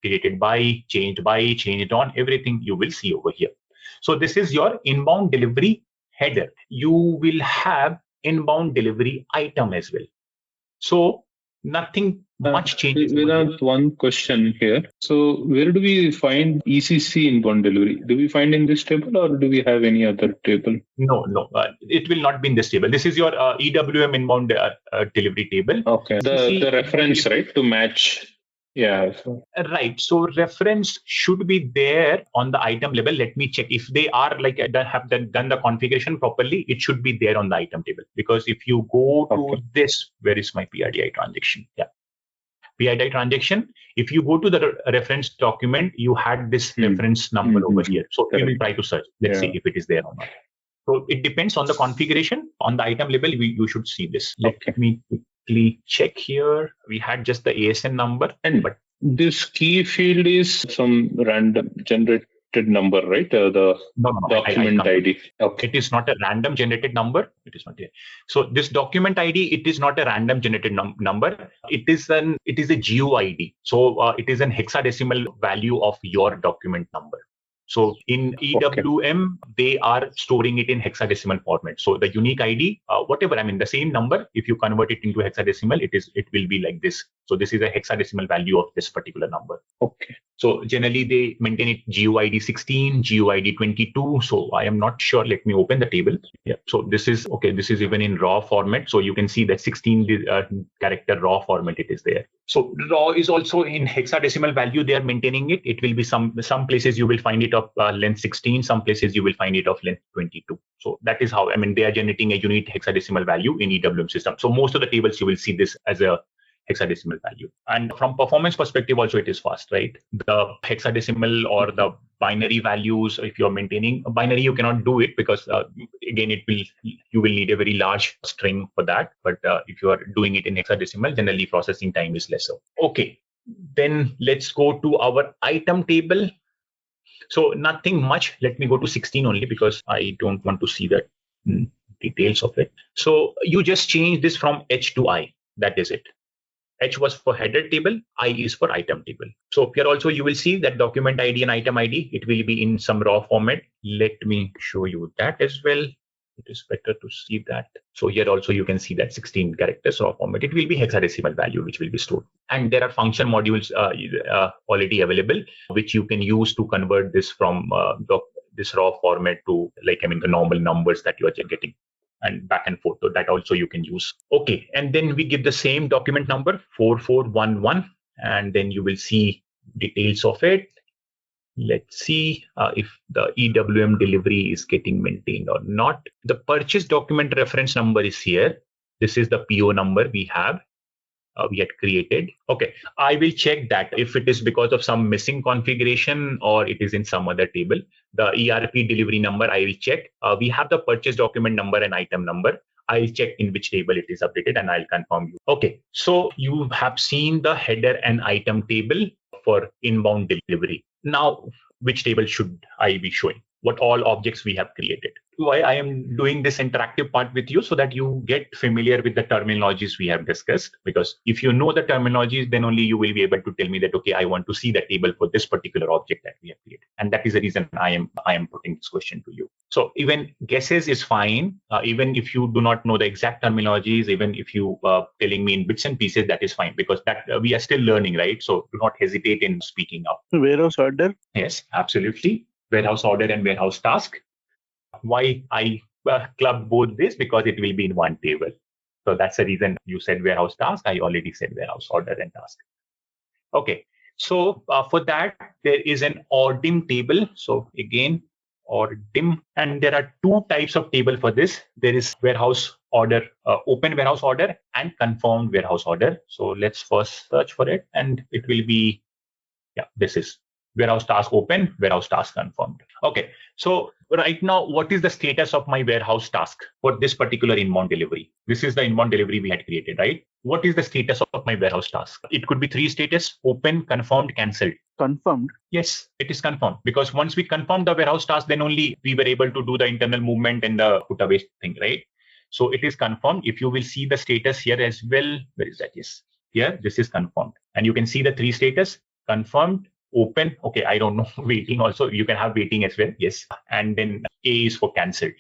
Created by, changed on, everything you will see over here. So this is your inbound delivery header. You will have inbound delivery item as well. So nothing much changes. Without one question here. So where do we find ECC inbound delivery? Do we find in this table, or do we have any other table? No. It will not be in this table. This is your EWM inbound delivery table. Okay. The reference, right, to match. Yeah. Right. So reference should be there on the item level. Let me check if they are have done the configuration properly. It should be there on the item table, because if you go to this, where is my PRDI transaction? Yeah. PRDI transaction. If you go to the reference document, you had this reference number over here. So we will try to search. Let's see if it is there or not. So it depends on the configuration. On the item level, you should see this. Let me quickly check here. We had just the ASN number, but this key field is some random generated number, right? The document ID. Okay. It is not a random generated number. It is not there. So this document ID, it is not a random generated number. It is a GUID. So it is an hexadecimal value of your document number. So in EWM, they are storing it in hexadecimal format. So the unique ID, whatever, I mean, the same number, if you convert it into hexadecimal, it will be like this. So this is a hexadecimal value of this particular number. Okay. So generally they maintain it GUID 16, GUID 22. So I am not sure. Let me open the table. Yeah. So this is okay. This is even in raw format. So you can see that 16 character raw format it is there. So raw is also in hexadecimal value. They are maintaining it. It will be some places you will find it of length 16. Some places you will find it of length 22. So that is how, I mean, they are generating a unique hexadecimal value in EWM system. So most of the tables you will see this as a hexadecimal value. And from performance perspective also it is fast, right? The hexadecimal or the binary values, if you're maintaining a binary, you cannot do it because again, you will need a very large string for that. But if you are doing it in hexadecimal, generally processing time is lesser. Okay, then let's go to our item table. So nothing much. Let me go to 16 only because I don't want to see the details of it. So you just change this from H to I. That is it. H was for header table, I is for item table. So here also you will see that document ID and item ID, it will be in some raw format. Let me show you that as well. It is better to see that. So here also you can see that 16 characters raw format. It will be hexadecimal value which will be stored. And there are function modules already available, which you can use to convert this from this raw format to the normal numbers that you are getting. And back and forth. So that also you can use. Okay. And then we give the same document number 4411. And then you will see details of it. Let's see if the EWM delivery is getting maintained or not. The purchase document reference number is here. This is the PO number we have. We had created. Okay, I will check that if it is because of some missing configuration or it is in some other table. The ERP delivery number, I will check. We have the purchase document number and item number. I'll check in which table it is updated and I'll confirm you. Okay, so you have seen the header and item table for inbound delivery. Now, which table should I be showing? What all objects we have created. Why I am doing this interactive part with you so that you get familiar with the terminologies we have discussed. Because if you know the terminologies, then only you will be able to tell me that, okay, I want to see the table for this particular object that we have created. And that is the reason I am putting this question to you. So even guesses is fine. Even if you do not know the exact terminologies, even if you telling me in bits and pieces, that is fine because that we are still learning, right? So do not hesitate in speaking up. Warehouse order? Yes, absolutely. Warehouse order and warehouse task. Why I clubbed both this? Because it will be in one table. So that's the reason you said warehouse task. I already said warehouse order and task. Okay. So for that, there is an ORDIM table. So again, ORDIM. And there are two types of table for this. There is warehouse order, open warehouse order and confirmed warehouse order. So let's first search for it. And it will be, this is warehouse task open, warehouse task confirmed. Okay, so right now, what is the status of my warehouse task for this particular inbound delivery? This is the inbound delivery we had created, right? What is the status of my warehouse task? It could be three status: open, confirmed, cancelled. Confirmed? Yes, it is confirmed because once we confirmed the warehouse task, then only we were able to do the internal movement and the put away thing, right? So it is confirmed. If you will see the status here as well, where is that? Yes, here, this is confirmed. And you can see the three status: confirmed, open. Okay, I don't know. Waiting also. You can have waiting as well. Yes. And then A is for cancelled.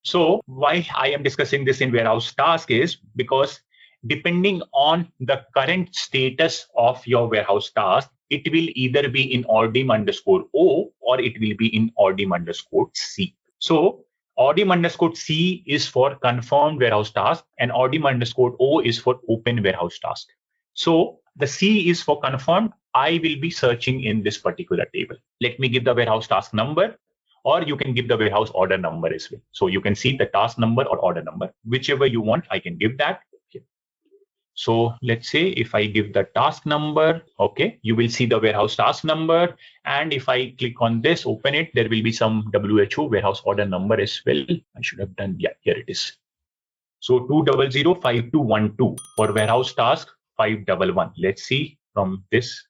So why I am discussing this in warehouse task is because depending on the current status of your warehouse task, it will either be in ORDIM_O or it will be in ORDIM_C. So ORDIM_C is for confirmed warehouse task and ORDIM_O is for open warehouse task. So the C is for confirmed. I will be searching in this particular table. Let me give the warehouse task number, or you can give the warehouse order number as well. So you can see the task number or order number, whichever you want, I can give that. Okay. So let's say if I give the task number, okay, you will see the warehouse task number. And if I click on this, open it, there will be some WHO warehouse order number as well. I should have done, yeah, here it is. So 2005212 for warehouse task 511. Let's see from this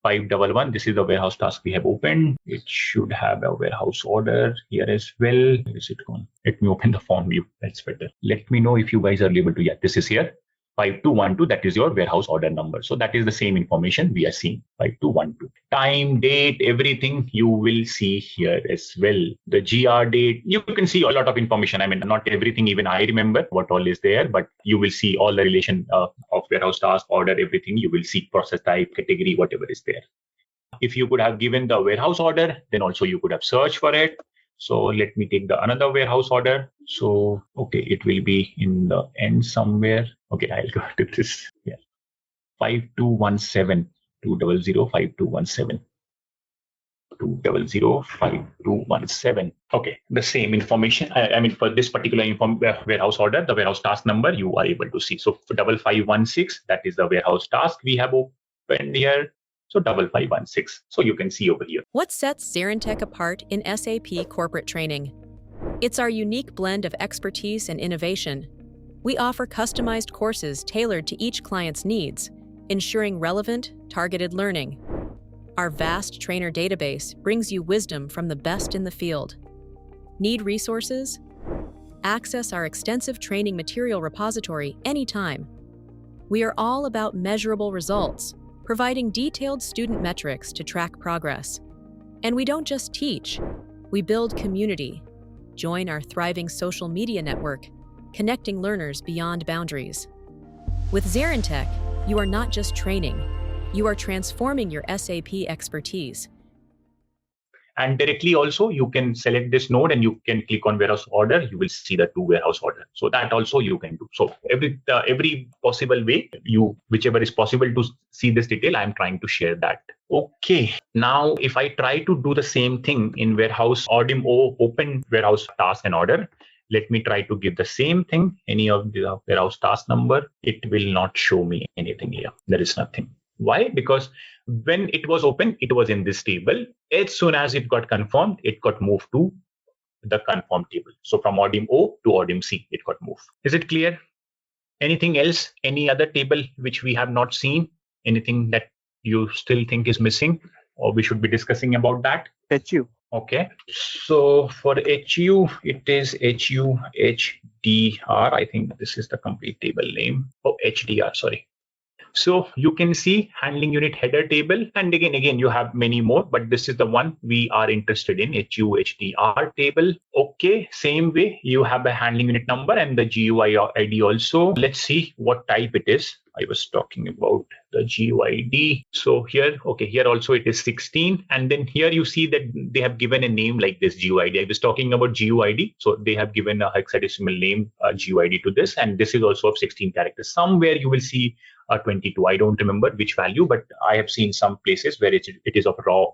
511. This is the warehouse task we have opened. It should have a warehouse order here as well. Where is it gone? Let me open the form view. That's better. Let me know if you guys are able to. Yeah, this is here. 5212, that is your warehouse order number. So that is the same information we are seeing. 5212. Time, date, everything you will see here as well. The GR date, you can see a lot of information. I mean, not everything even I remember what all is there, but you will see all the relation of warehouse task, order, everything. You will see process type, category, whatever is there. If you could have given the warehouse order, then also you could have searched for it. So let me take the another warehouse order. So, okay, it will be in the end somewhere. Okay, I'll go to this. Yeah. 5217, 2005217. 2005217. Okay, the same information. I mean, for this particular warehouse order, the warehouse task number you are able to see. So for 5516, that is the warehouse task we have opened here. So 5516. So you can see over here. What sets ZaranTech apart in SAP corporate training? It's our unique blend of expertise and innovation. We offer customized courses tailored to each client's needs, ensuring relevant, targeted learning. Our vast trainer database brings you wisdom from the best in the field. Need resources? Access our extensive training material repository anytime. We are all about measurable results, providing detailed student metrics to track progress. And we don't just teach, we build community. Join our thriving social media network, connecting learners beyond boundaries. With ZaranTech, you are not just training, you are transforming your SAP expertise. And directly also, you can select this node and you can click on warehouse order. You will see the two warehouse order. So that also you can do. So every possible way, whichever is possible to see this detail, I'm trying to share that. Okay. Now, if I try to do the same thing in warehouse ORDIM O open warehouse task and order, let me try to give the same thing, any of the warehouse task number. It will not show me anything here. There is nothing. Why? Because when it was open, it was in this table. As soon as it got confirmed, it got moved to the confirmed table. So from ORDIM O to ORDIM C, it got moved. Is it clear? Anything else? Any other table which we have not seen? Anything that you still think is missing or we should be discussing about that? HU. Okay. So for HU, it is HUHDR. I think this is the complete table name. Oh, HDR, sorry. So you can see handling unit header table. And again, you have many more, but this is the one we are interested in, HUHDR table. Okay, same way, you have a handling unit number and the GUI ID also. Let's see what type it is. I was talking about the GUID. So here, okay, here also it is 16. And then here you see that they have given a name like this GUID. I was talking about GUID. So they have given a hexadecimal name GUID to this. And this is also of 16 characters. Somewhere you will see 22. I don't remember which value, but I have seen some places where it is of raw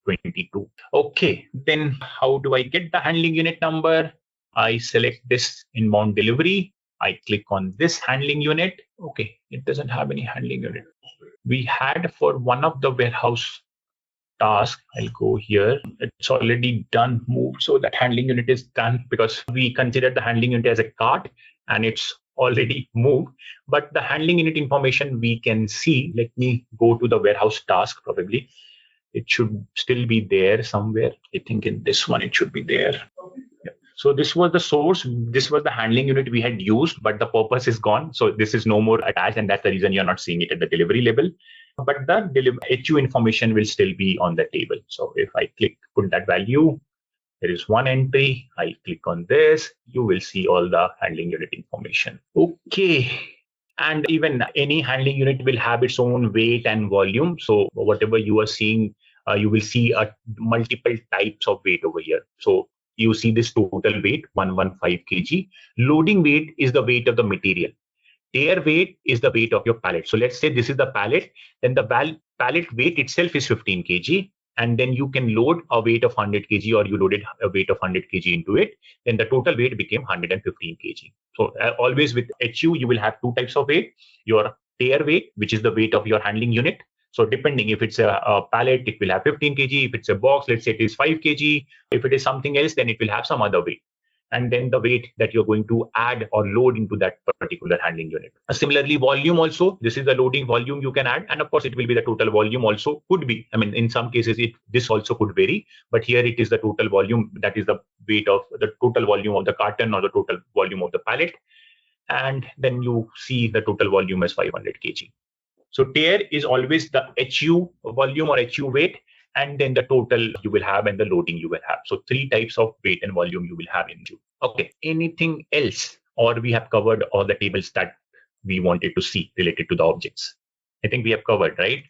22. Okay, then how do I get the handling unit number? I select this inbound delivery. I click on this handling unit. Okay, it doesn't have any handling unit. We had for one of the warehouse tasks. I'll go here. It's already done, moved. So that handling unit is done because we consider the handling unit as a cart and it's already moved. But the handling unit information we can see. Let me go to the warehouse task probably. It should still be there somewhere. I think in this one, it should be there. Yeah. So this was the source. This was the handling unit we had used, but the purpose is gone. So this is no more attached, and that's the reason you're not seeing it at the delivery level. But the HU information will still be on the table. So if I put that value, there is one entry. I'll click on this. You will see all the handling unit information. Okay. And even any handling unit will have its own weight and volume. So whatever you are seeing, you will see multiple types of weight over here. So you see this total weight, 115 kg. Loading weight is the weight of the material. Tear weight is the weight of your pallet. So let's say this is the pallet, then the pallet weight itself is 15 kg. And then you can load a weight of 100 kg or you loaded a weight of 100 kg into it. Then the total weight became 115 kg. So always with HU, you will have two types of weight. Your tear weight, which is the weight of your handling unit. So depending if it's a pallet, it will have 15 kg. If it's a box, let's say it is 5 kg. If it is something else, then it will have some other weight. and then the weight that you're going to add or load into that particular handling unit. Similarly, volume also, this is the loading volume you can add, and of course it will be the total volume also, could be. I mean, in some cases this also could vary, but here it is the total volume, that is the weight of the total volume of the carton or the total volume of the pallet, and then you see the total volume as 500 kg. So tear is always the HU volume or HU weight, and then the total you will have and the loading you will have. So 3 types of weight and volume you will have in HU. Okay, anything else? Or we have covered all the tables that we wanted to see related to the objects? I think we have covered, right?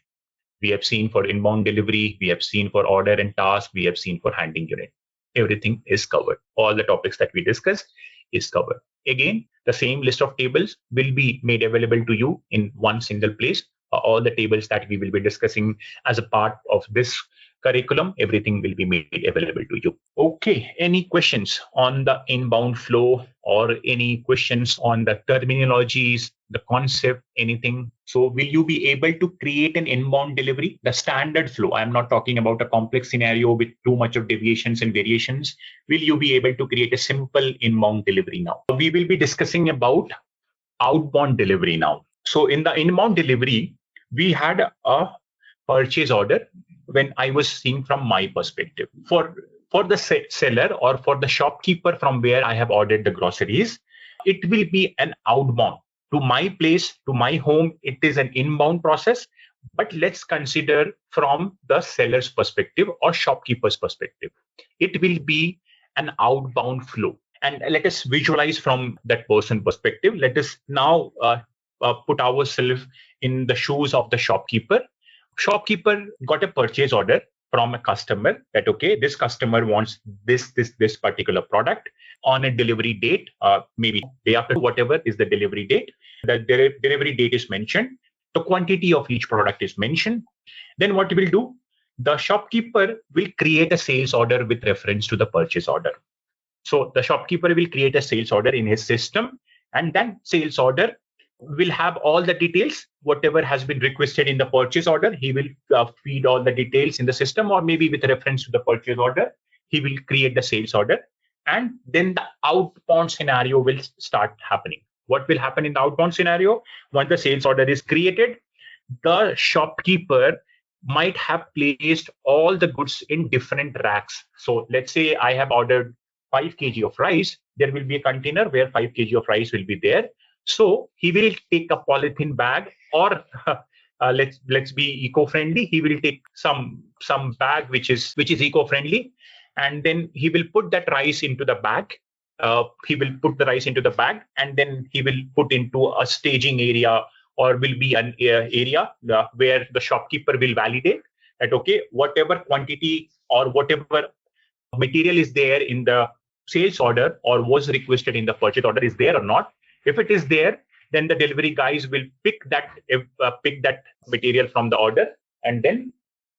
We have seen for inbound delivery, we have seen for order and task, we have seen for handling unit. Everything is covered. All the topics that we discussed is covered. Again, the same list of tables will be made available to you in one single place. All the tables that we will be discussing as a part of this curriculum, everything will be made available to you. Okay, any questions on the inbound flow or any questions on the terminologies, the concept, anything? So will you be able to create an inbound delivery, the standard flow? I'm not talking about a complex scenario with too much of deviations and variations. Will you be able to create a simple inbound delivery now? We will be discussing about outbound delivery now. So in the inbound delivery, we had a purchase order when I was seeing from my perspective. For the seller or for the shopkeeper from where I have ordered the groceries, it will be an outbound. To my place, to my home, it is an inbound process. But let's consider from the seller's perspective or shopkeeper's perspective. It will be an outbound flow. And let us visualize from that person's perspective. Let us now put ourselves in the shoes of the shopkeeper. Shopkeeper got a purchase order from a customer that, okay, this customer wants this particular product on a delivery date, maybe day after, whatever is the delivery date. The delivery date is mentioned. The quantity of each product is mentioned. Then what will do? The shopkeeper will create a sales order with reference to the purchase order. So the shopkeeper will create a sales order in his system, and that sales order will have all the details, whatever has been requested in the purchase order. He will feed all the details in the system, or maybe with reference to the purchase order, he will create the sales order. And then the outbound scenario will start happening. What will happen in the outbound scenario? Once the sales order is created, the shopkeeper might have placed all the goods in different racks. So let's say I have ordered 5 kg of rice. There will be a container where 5 kg of rice will be there. So he will take a polythene bag, or let's be eco-friendly. He will take some bag which is eco-friendly, and then he will put that rice into the bag. He will put the rice into the bag, and then he will put into a staging area, or will be an area where the shopkeeper will validate that, okay, whatever quantity or whatever material is there in the sales order or was requested in the purchase order is there or not. If it is there, then the delivery guys will pick that material from the order, and then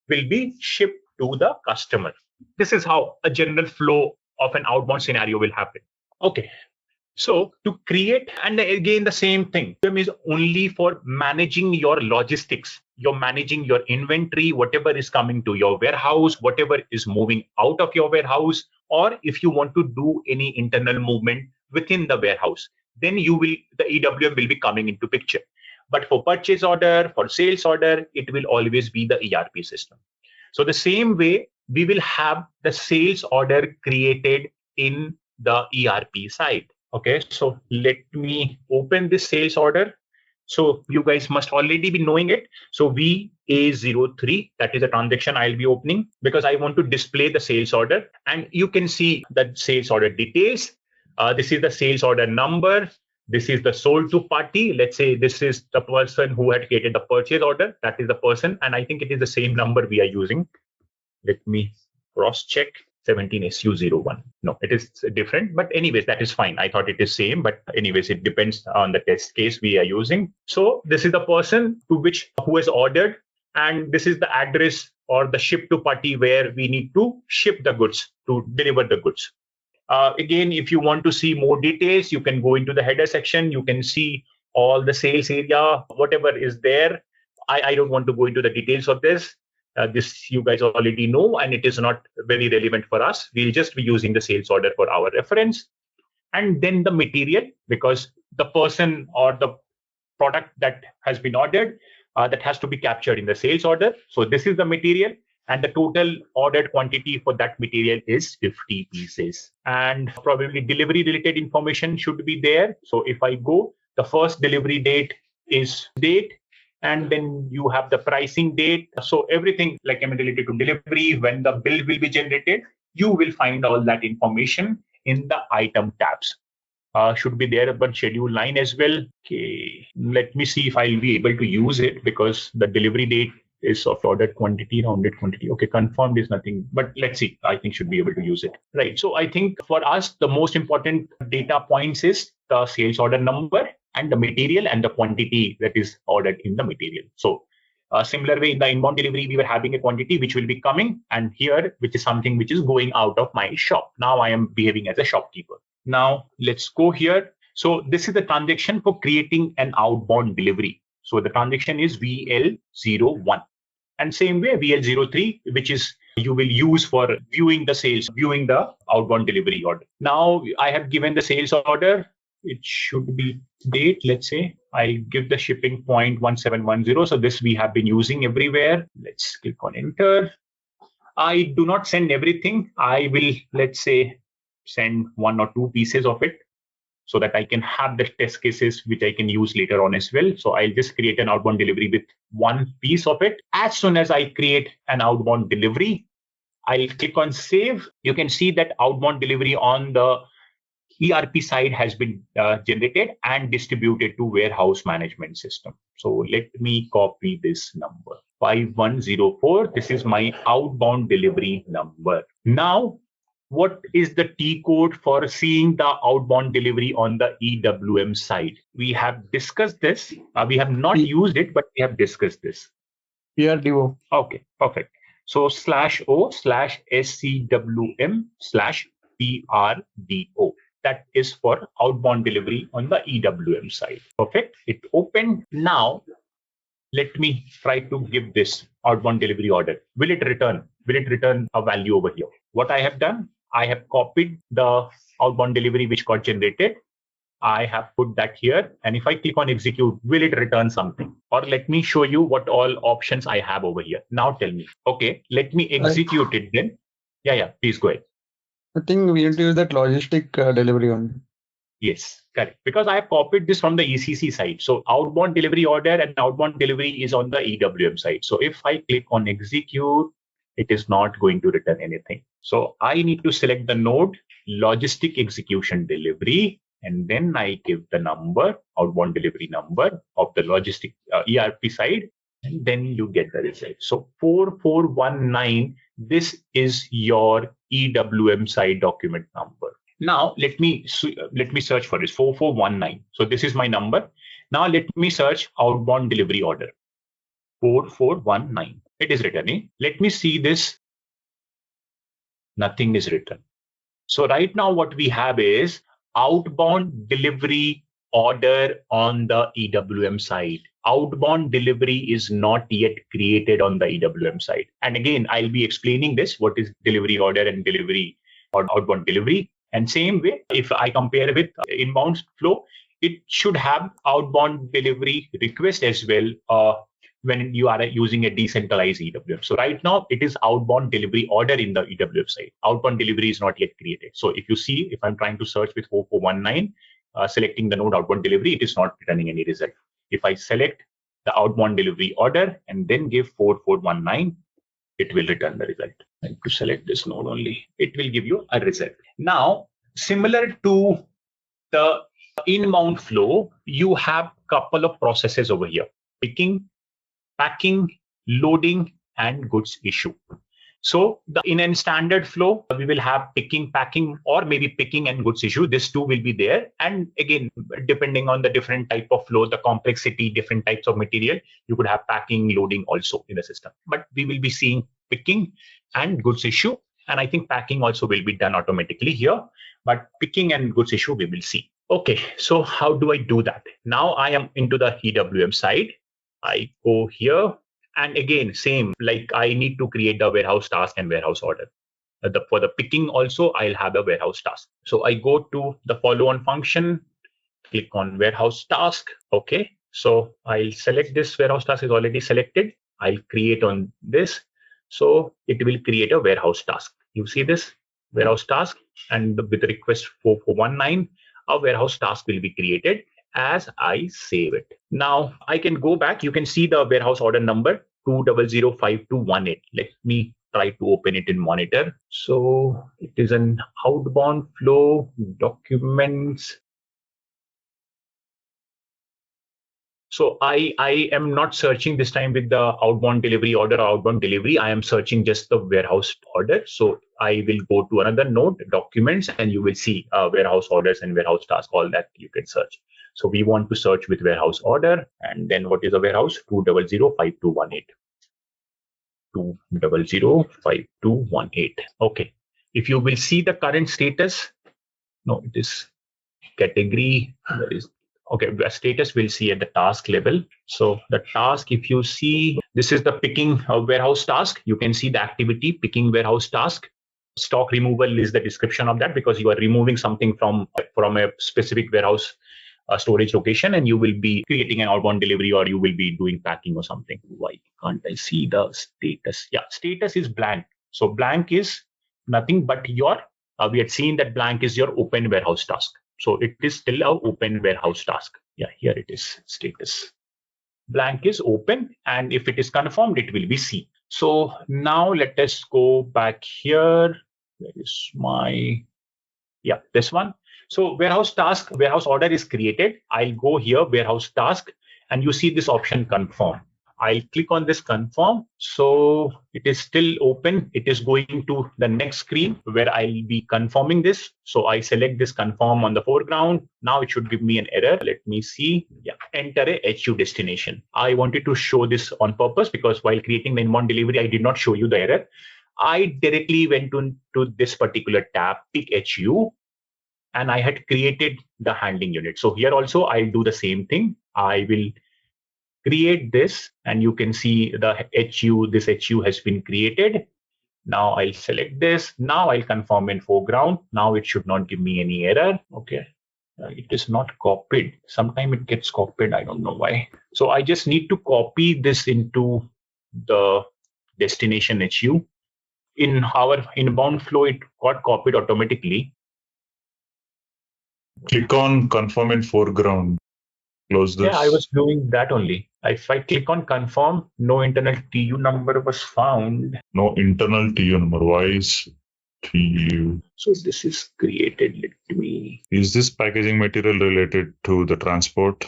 will be shipped to the customer. This is how a general flow of an outbound scenario will happen. Okay. So to create, and again, the same thing, SAP is only for managing your logistics. You're managing your inventory, whatever is coming to your warehouse, whatever is moving out of your warehouse, or if you want to do any internal movement within the warehouse, then the EWM will be coming into picture. But for purchase order, for sales order, it will always be the ERP system. So the same way, we will have the sales order created in the ERP side. Okay, so let me open this sales order. So you guys must already be knowing it. So VA03, that is a transaction I'll be opening because I want to display the sales order. And you can see the sales order details. This is the sales order number. This is the sold to party. Let's say this is the person who had created the purchase order. That is the person. And I think it is the same number we are using. Let me cross-check. 17SU01. No, it is different. But anyways, that is fine. I thought it is same. But anyways, it depends on the test case we are using. So this is the person who has ordered. And this is the address or the ship to party where we need to ship the goods, to deliver the goods. Again, if you want to see more details, you can go into the header section. You can see all the sales area, whatever is there. I don't want to go into the details of this. This you guys already know, and it is not very relevant for us. We'll just be using the sales order for our reference. and then the material, because the person or the product that has been ordered, that has to be captured in the sales order. So this is the material, and the total ordered quantity for that material is 50 pieces. And probably delivery related information should be there. So if I go, the first delivery date is date, and then you have the pricing date. So everything related to delivery, when the bill will be generated, you will find all that information in the item tabs. Should be there, but schedule line as well. Okay, let me see if I'll be able to use it, because the delivery date is of ordered quantity, rounded quantity. Okay, confirmed is nothing, but let's see. I think should be able to use it. Right. So I think for us, the most important data points is the sales order number and the material and the quantity that is ordered in the material. So similar way, in the inbound delivery, we were having a quantity which will be coming, and here, which is something which is going out of my shop. Now I am behaving as a shopkeeper. Now let's go here. So this is the transaction for creating an outbound delivery. So the transaction is VL01. And same way, VL03, which is you will use for viewing the sales, viewing the outbound delivery order. Now I have given the sales order. It should be date. Let's say I give the shipping point 1710. So this we have been using everywhere. Let's click on enter. I do not send everything. I will, let's say, send 1 or 2 pieces of it, so that I can have the test cases which I can use later on as well. So I'll just create an outbound delivery with 1 piece of it. As soon as I create an outbound delivery, I'll click on save. You can see that outbound delivery on the ERP side has been generated and distributed to warehouse management system. So let me copy this number 5104. This is my outbound delivery number. Now, what is the T code for seeing the outbound delivery on the EWM side? We have discussed this. We have not used it, but we have discussed this. PRDO. Okay, perfect. So /O/SCWM/PRDO. That is for outbound delivery on the EWM side. Perfect. It opened. Now, let me try to give this outbound delivery order. Will it return? Will it return a value over here? What I have done, I have copied the outbound delivery which got generated. I have put that here. And if I click on execute, will it return something? Or let me show you what all options I have over here. Now tell me. Okay, let me execute it then. Yeah, please go ahead. I think we need to use that logistic delivery only. Yes, correct. Because I have copied this from the ECC side. So outbound delivery order and outbound delivery is on the EWM side. So if I click on execute, it is not going to return anything. So I need to select the node logistic execution delivery, and then I give the number, outbound delivery number of the logistic ERP side, and then you get the result. So 4419, this is your EWM side document number. Now let me search for this 4419. So this is my number. Now let me search outbound delivery order 4419. It is returning. Let me see this. Nothing is written. So right now what we have is outbound delivery order on the EWM side. Outbound delivery is not yet created on the EWM side. And again, I'll be explaining this, what is delivery order and delivery or outbound delivery. And same way, if I compare with inbound flow, it should have outbound delivery request as well when you are using a decentralized EWM. So right now it is outbound delivery order in the EWM side. Outbound delivery is not yet created. So if you see, if I'm trying to search with 4419, selecting the node outbound delivery, it is not returning any result. If I select the outbound delivery order and then give 4419, it will return the result. I have to select this node only. It will give you a result. Now, similar to the inbound flow, you have a couple of processes over here: picking, packing, loading, and goods issue. So in a standard flow, we will have picking, packing, or maybe picking and goods issue. This two will be there. And again, depending on the different type of flow, the complexity, different types of material, you could have packing, loading also in the system. But we will be seeing picking and goods issue. And I think packing also will be done automatically here. But picking and goods issue, we will see. Okay, so how do I do that? Now I am into the EWM side. I go here. And again, same, like I need to create the warehouse task and warehouse order. for the picking also, I'll have a warehouse task. So I go to the follow-on function, click on warehouse task. Okay. So I'll select this warehouse task is already selected. I'll create on this. So it will create a warehouse task. You see this warehouse task, and with the request 4419, a warehouse task will be created as I save it. Now I can go back. You can see the warehouse order number 2005218. Let me try to open it in monitor. So it is an outbound flow documents. So I am not searching this time with the outbound delivery order or outbound delivery. I am searching just the warehouse order. So I will go to another node, documents, and you will see warehouse orders and warehouse task, all that you can search. So we want to search with warehouse order. And then what is a warehouse? 2005218. 2005218. Okay. If you will see the current status, no, it is category. There is. Okay, the status we'll see at the task level. So the task, if you see, this is the picking warehouse task. You can see the activity picking warehouse task. Stock removal is the description of that, because you are removing something from a specific warehouse storage location, and you will be creating an outbound delivery, or you will be doing packing or something. Why can't I see the status? Yeah, status is blank. So blank is nothing but your, we had seen that blank is your open warehouse task. So it is still an open warehouse task. Yeah, here it is, status. Blank is open, and if it is confirmed, it will be C. So now let us go back here. Where is my, yeah, this one. So warehouse task, warehouse order is created. I'll go here, warehouse task, and you see this option confirm. I'll click on this confirm. So it is still open. It is going to the next screen where I'll be confirming this. So I select this confirm on the foreground. Now it should give me an error. Let me see. Yeah, enter a HU destination. I wanted to show this on purpose because while creating the inbound delivery, I did not show you the error. I directly went to this particular tab, pick HU, and I had created the handling unit. So here also I'll do the same thing. I will create this, and you can see the HU, this HU has been created. Now I'll select this. Now I'll confirm in foreground. Now it should not give me any error. Okay. It is not copied. Sometimes it gets copied. I don't know why. So I just need to copy this into the destination HU. In our inbound flow, it got copied automatically. Click on confirm in foreground. Close this. Yeah, I was doing that only. If I click on confirm, no internal TU number was found. No internal TU number. Why is TU? So this is created. Let me. Is this packaging material related to the transport?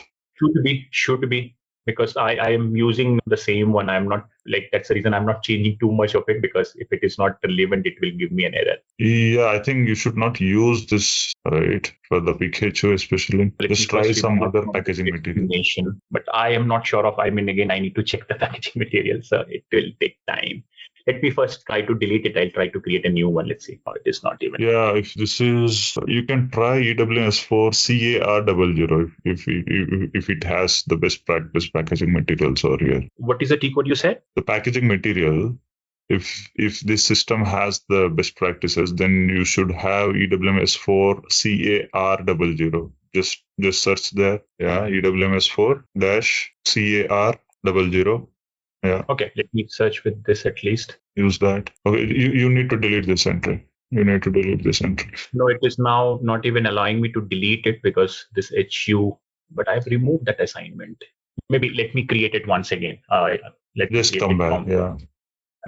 Should be. Because I am using the same one. I'm not like, that's the reason I'm not changing too much of it, because if it is not relevant, it will give me an error. Yeah, I think you should not use this, right? For the PKHO especially. Just try some other packaging material. But I am not sure of, I mean, again, I need to check the packaging material, so it will take time. Let me first try to delete it. I'll try to create a new one. Let's see. Oh, it is not even. Yeah, if this is, you can try EWM S4 CAR00 if it has the best practice packaging materials over here. What is the T code you said? The packaging material. If this system has the best practices, then you should have EWM S4 CAR00. Just search there. Yeah, EWM S4 CAR00. Yeah. Okay, let me search with this at least. Use that. Okay, you need to delete this entry. You need to delete this entry. No, it is now not even allowing me to delete it because this HU, but I've removed that assignment. Maybe let me create it once again. Let me just come back. Yeah.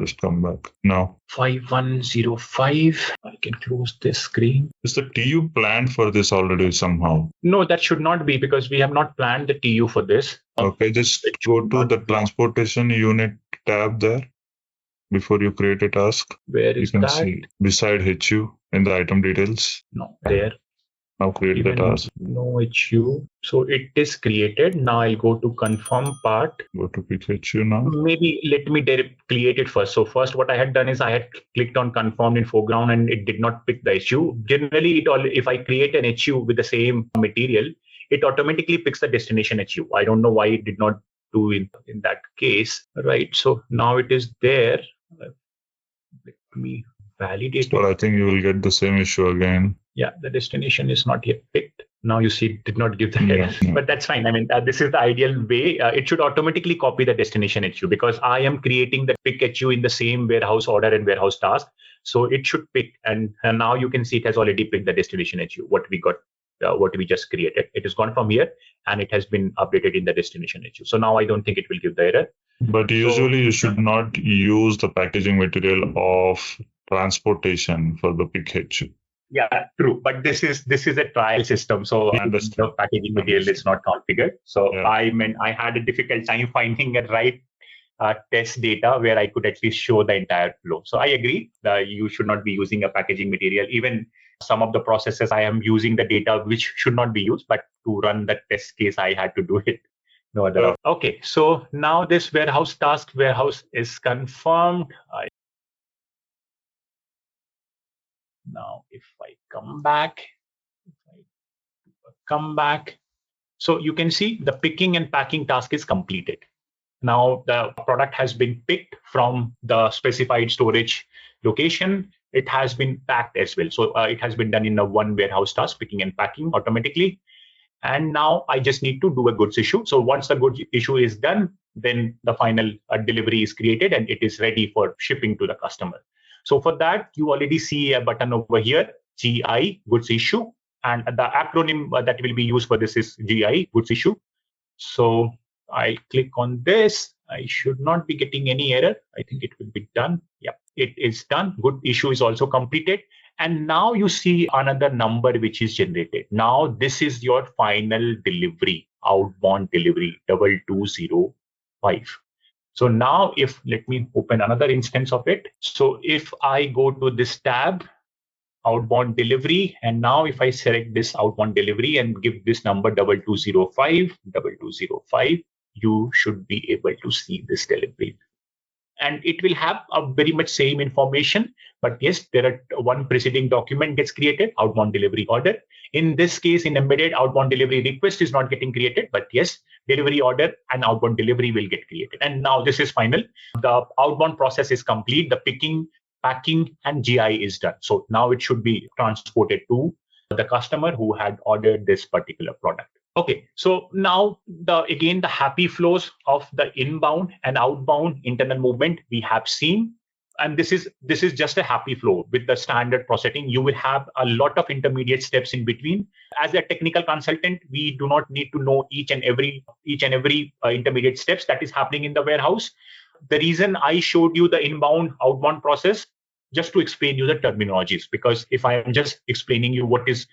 Just come back now. 5105. I can close this screen. Is the TU planned for this already somehow? No, that should not be, because we have not planned the TU for this. Okay, just go to the transportation unit tab there before you create a task. Where is you can that? See beside HU in the item details. No, there. Now create the task. No HU. So it is created. Now I'll go to confirm part. Go to pick HU now. Maybe let me create it first. So first what I had done is I had clicked on confirmed in foreground and it did not pick the HU. Generally, if I create an HU with the same material, it automatically picks the destination HU. I don't know why it did not do in that case. Right. So now it is there. Let me validated. But I think you will get the same issue again. Yeah, the destination is not yet picked. Now you see it did not give the error, Yeah. but that's fine. I mean, this is the ideal way. It should automatically copy the destination HU because I am creating the pick HU in the same warehouse order and warehouse task. So it should pick, and now you can see it has already picked the destination HU, what we got, what we just created. It has gone from here and it has been updated in the destination HU. So now I don't think it will give the error. But usually you should not use the packaging material of transportation for the pick HU. Yeah, true. But this is a trial system, so the packaging material is not configured. So yeah. I had a difficult time finding a right test data where I could at least show the entire flow. So I agree that you should not be using a packaging material. Even some of the processes I am using the data which should not be used, but to run the test case I had to do it. No other. Okay, so now this warehouse is confirmed. Now, if I come back, so you can see the picking and packing task is completed. Now the product has been picked from the specified storage location. It has been packed as well. So it has been done in a one warehouse task, picking and packing automatically. And now I just need to do a goods issue. So once the goods issue is done, then the final delivery is created and it is ready for shipping to the customer. So for that, you already see a button over here, GI, goods issue. And the acronym that will be used for this is GI, goods issue. So I click on this. I should not be getting any error. I think it will be done. Yeah, it is done. Good issue is also completed. And now you see another number which is generated. Now this is your final delivery, outbound delivery, 2205. So now let me open another instance of it. So if I go to this tab, outbound delivery, and now if I select this outbound delivery and give this number 2205, you should be able to see this delivery. And it will have a very much same information, but yes, there are one preceding document gets created, outbound delivery order. In this case, in embedded, outbound delivery request is not getting created, but yes, delivery order and outbound delivery will get created. And now this is final. The outbound process is complete. The picking, packing, and GI is done. So now it should be transported to the customer who had ordered this particular product. Okay, so now the happy flows of the inbound and outbound internal movement we have seen. And this is just a happy flow with the standard processing. You will have a lot of intermediate steps in between. As a technical consultant, we do not need to know each and every intermediate steps that is happening in the warehouse. The reason I showed you the inbound outbound process just to explain you the terminologies, because if I am just explaining you what is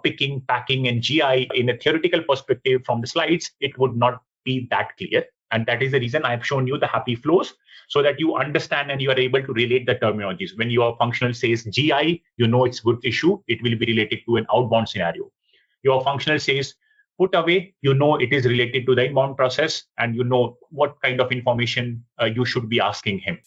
picking, packing, and GI in a theoretical perspective from the slides, it would not be that clear. And that is the reason I've shown you the happy flows so that you understand and you are able to relate the terminologies. When your functional says GI, you know it's goods issue. It will be related to an outbound scenario. Your functional says put away, you know it is related to the inbound process and you know what kind of information you should be asking him.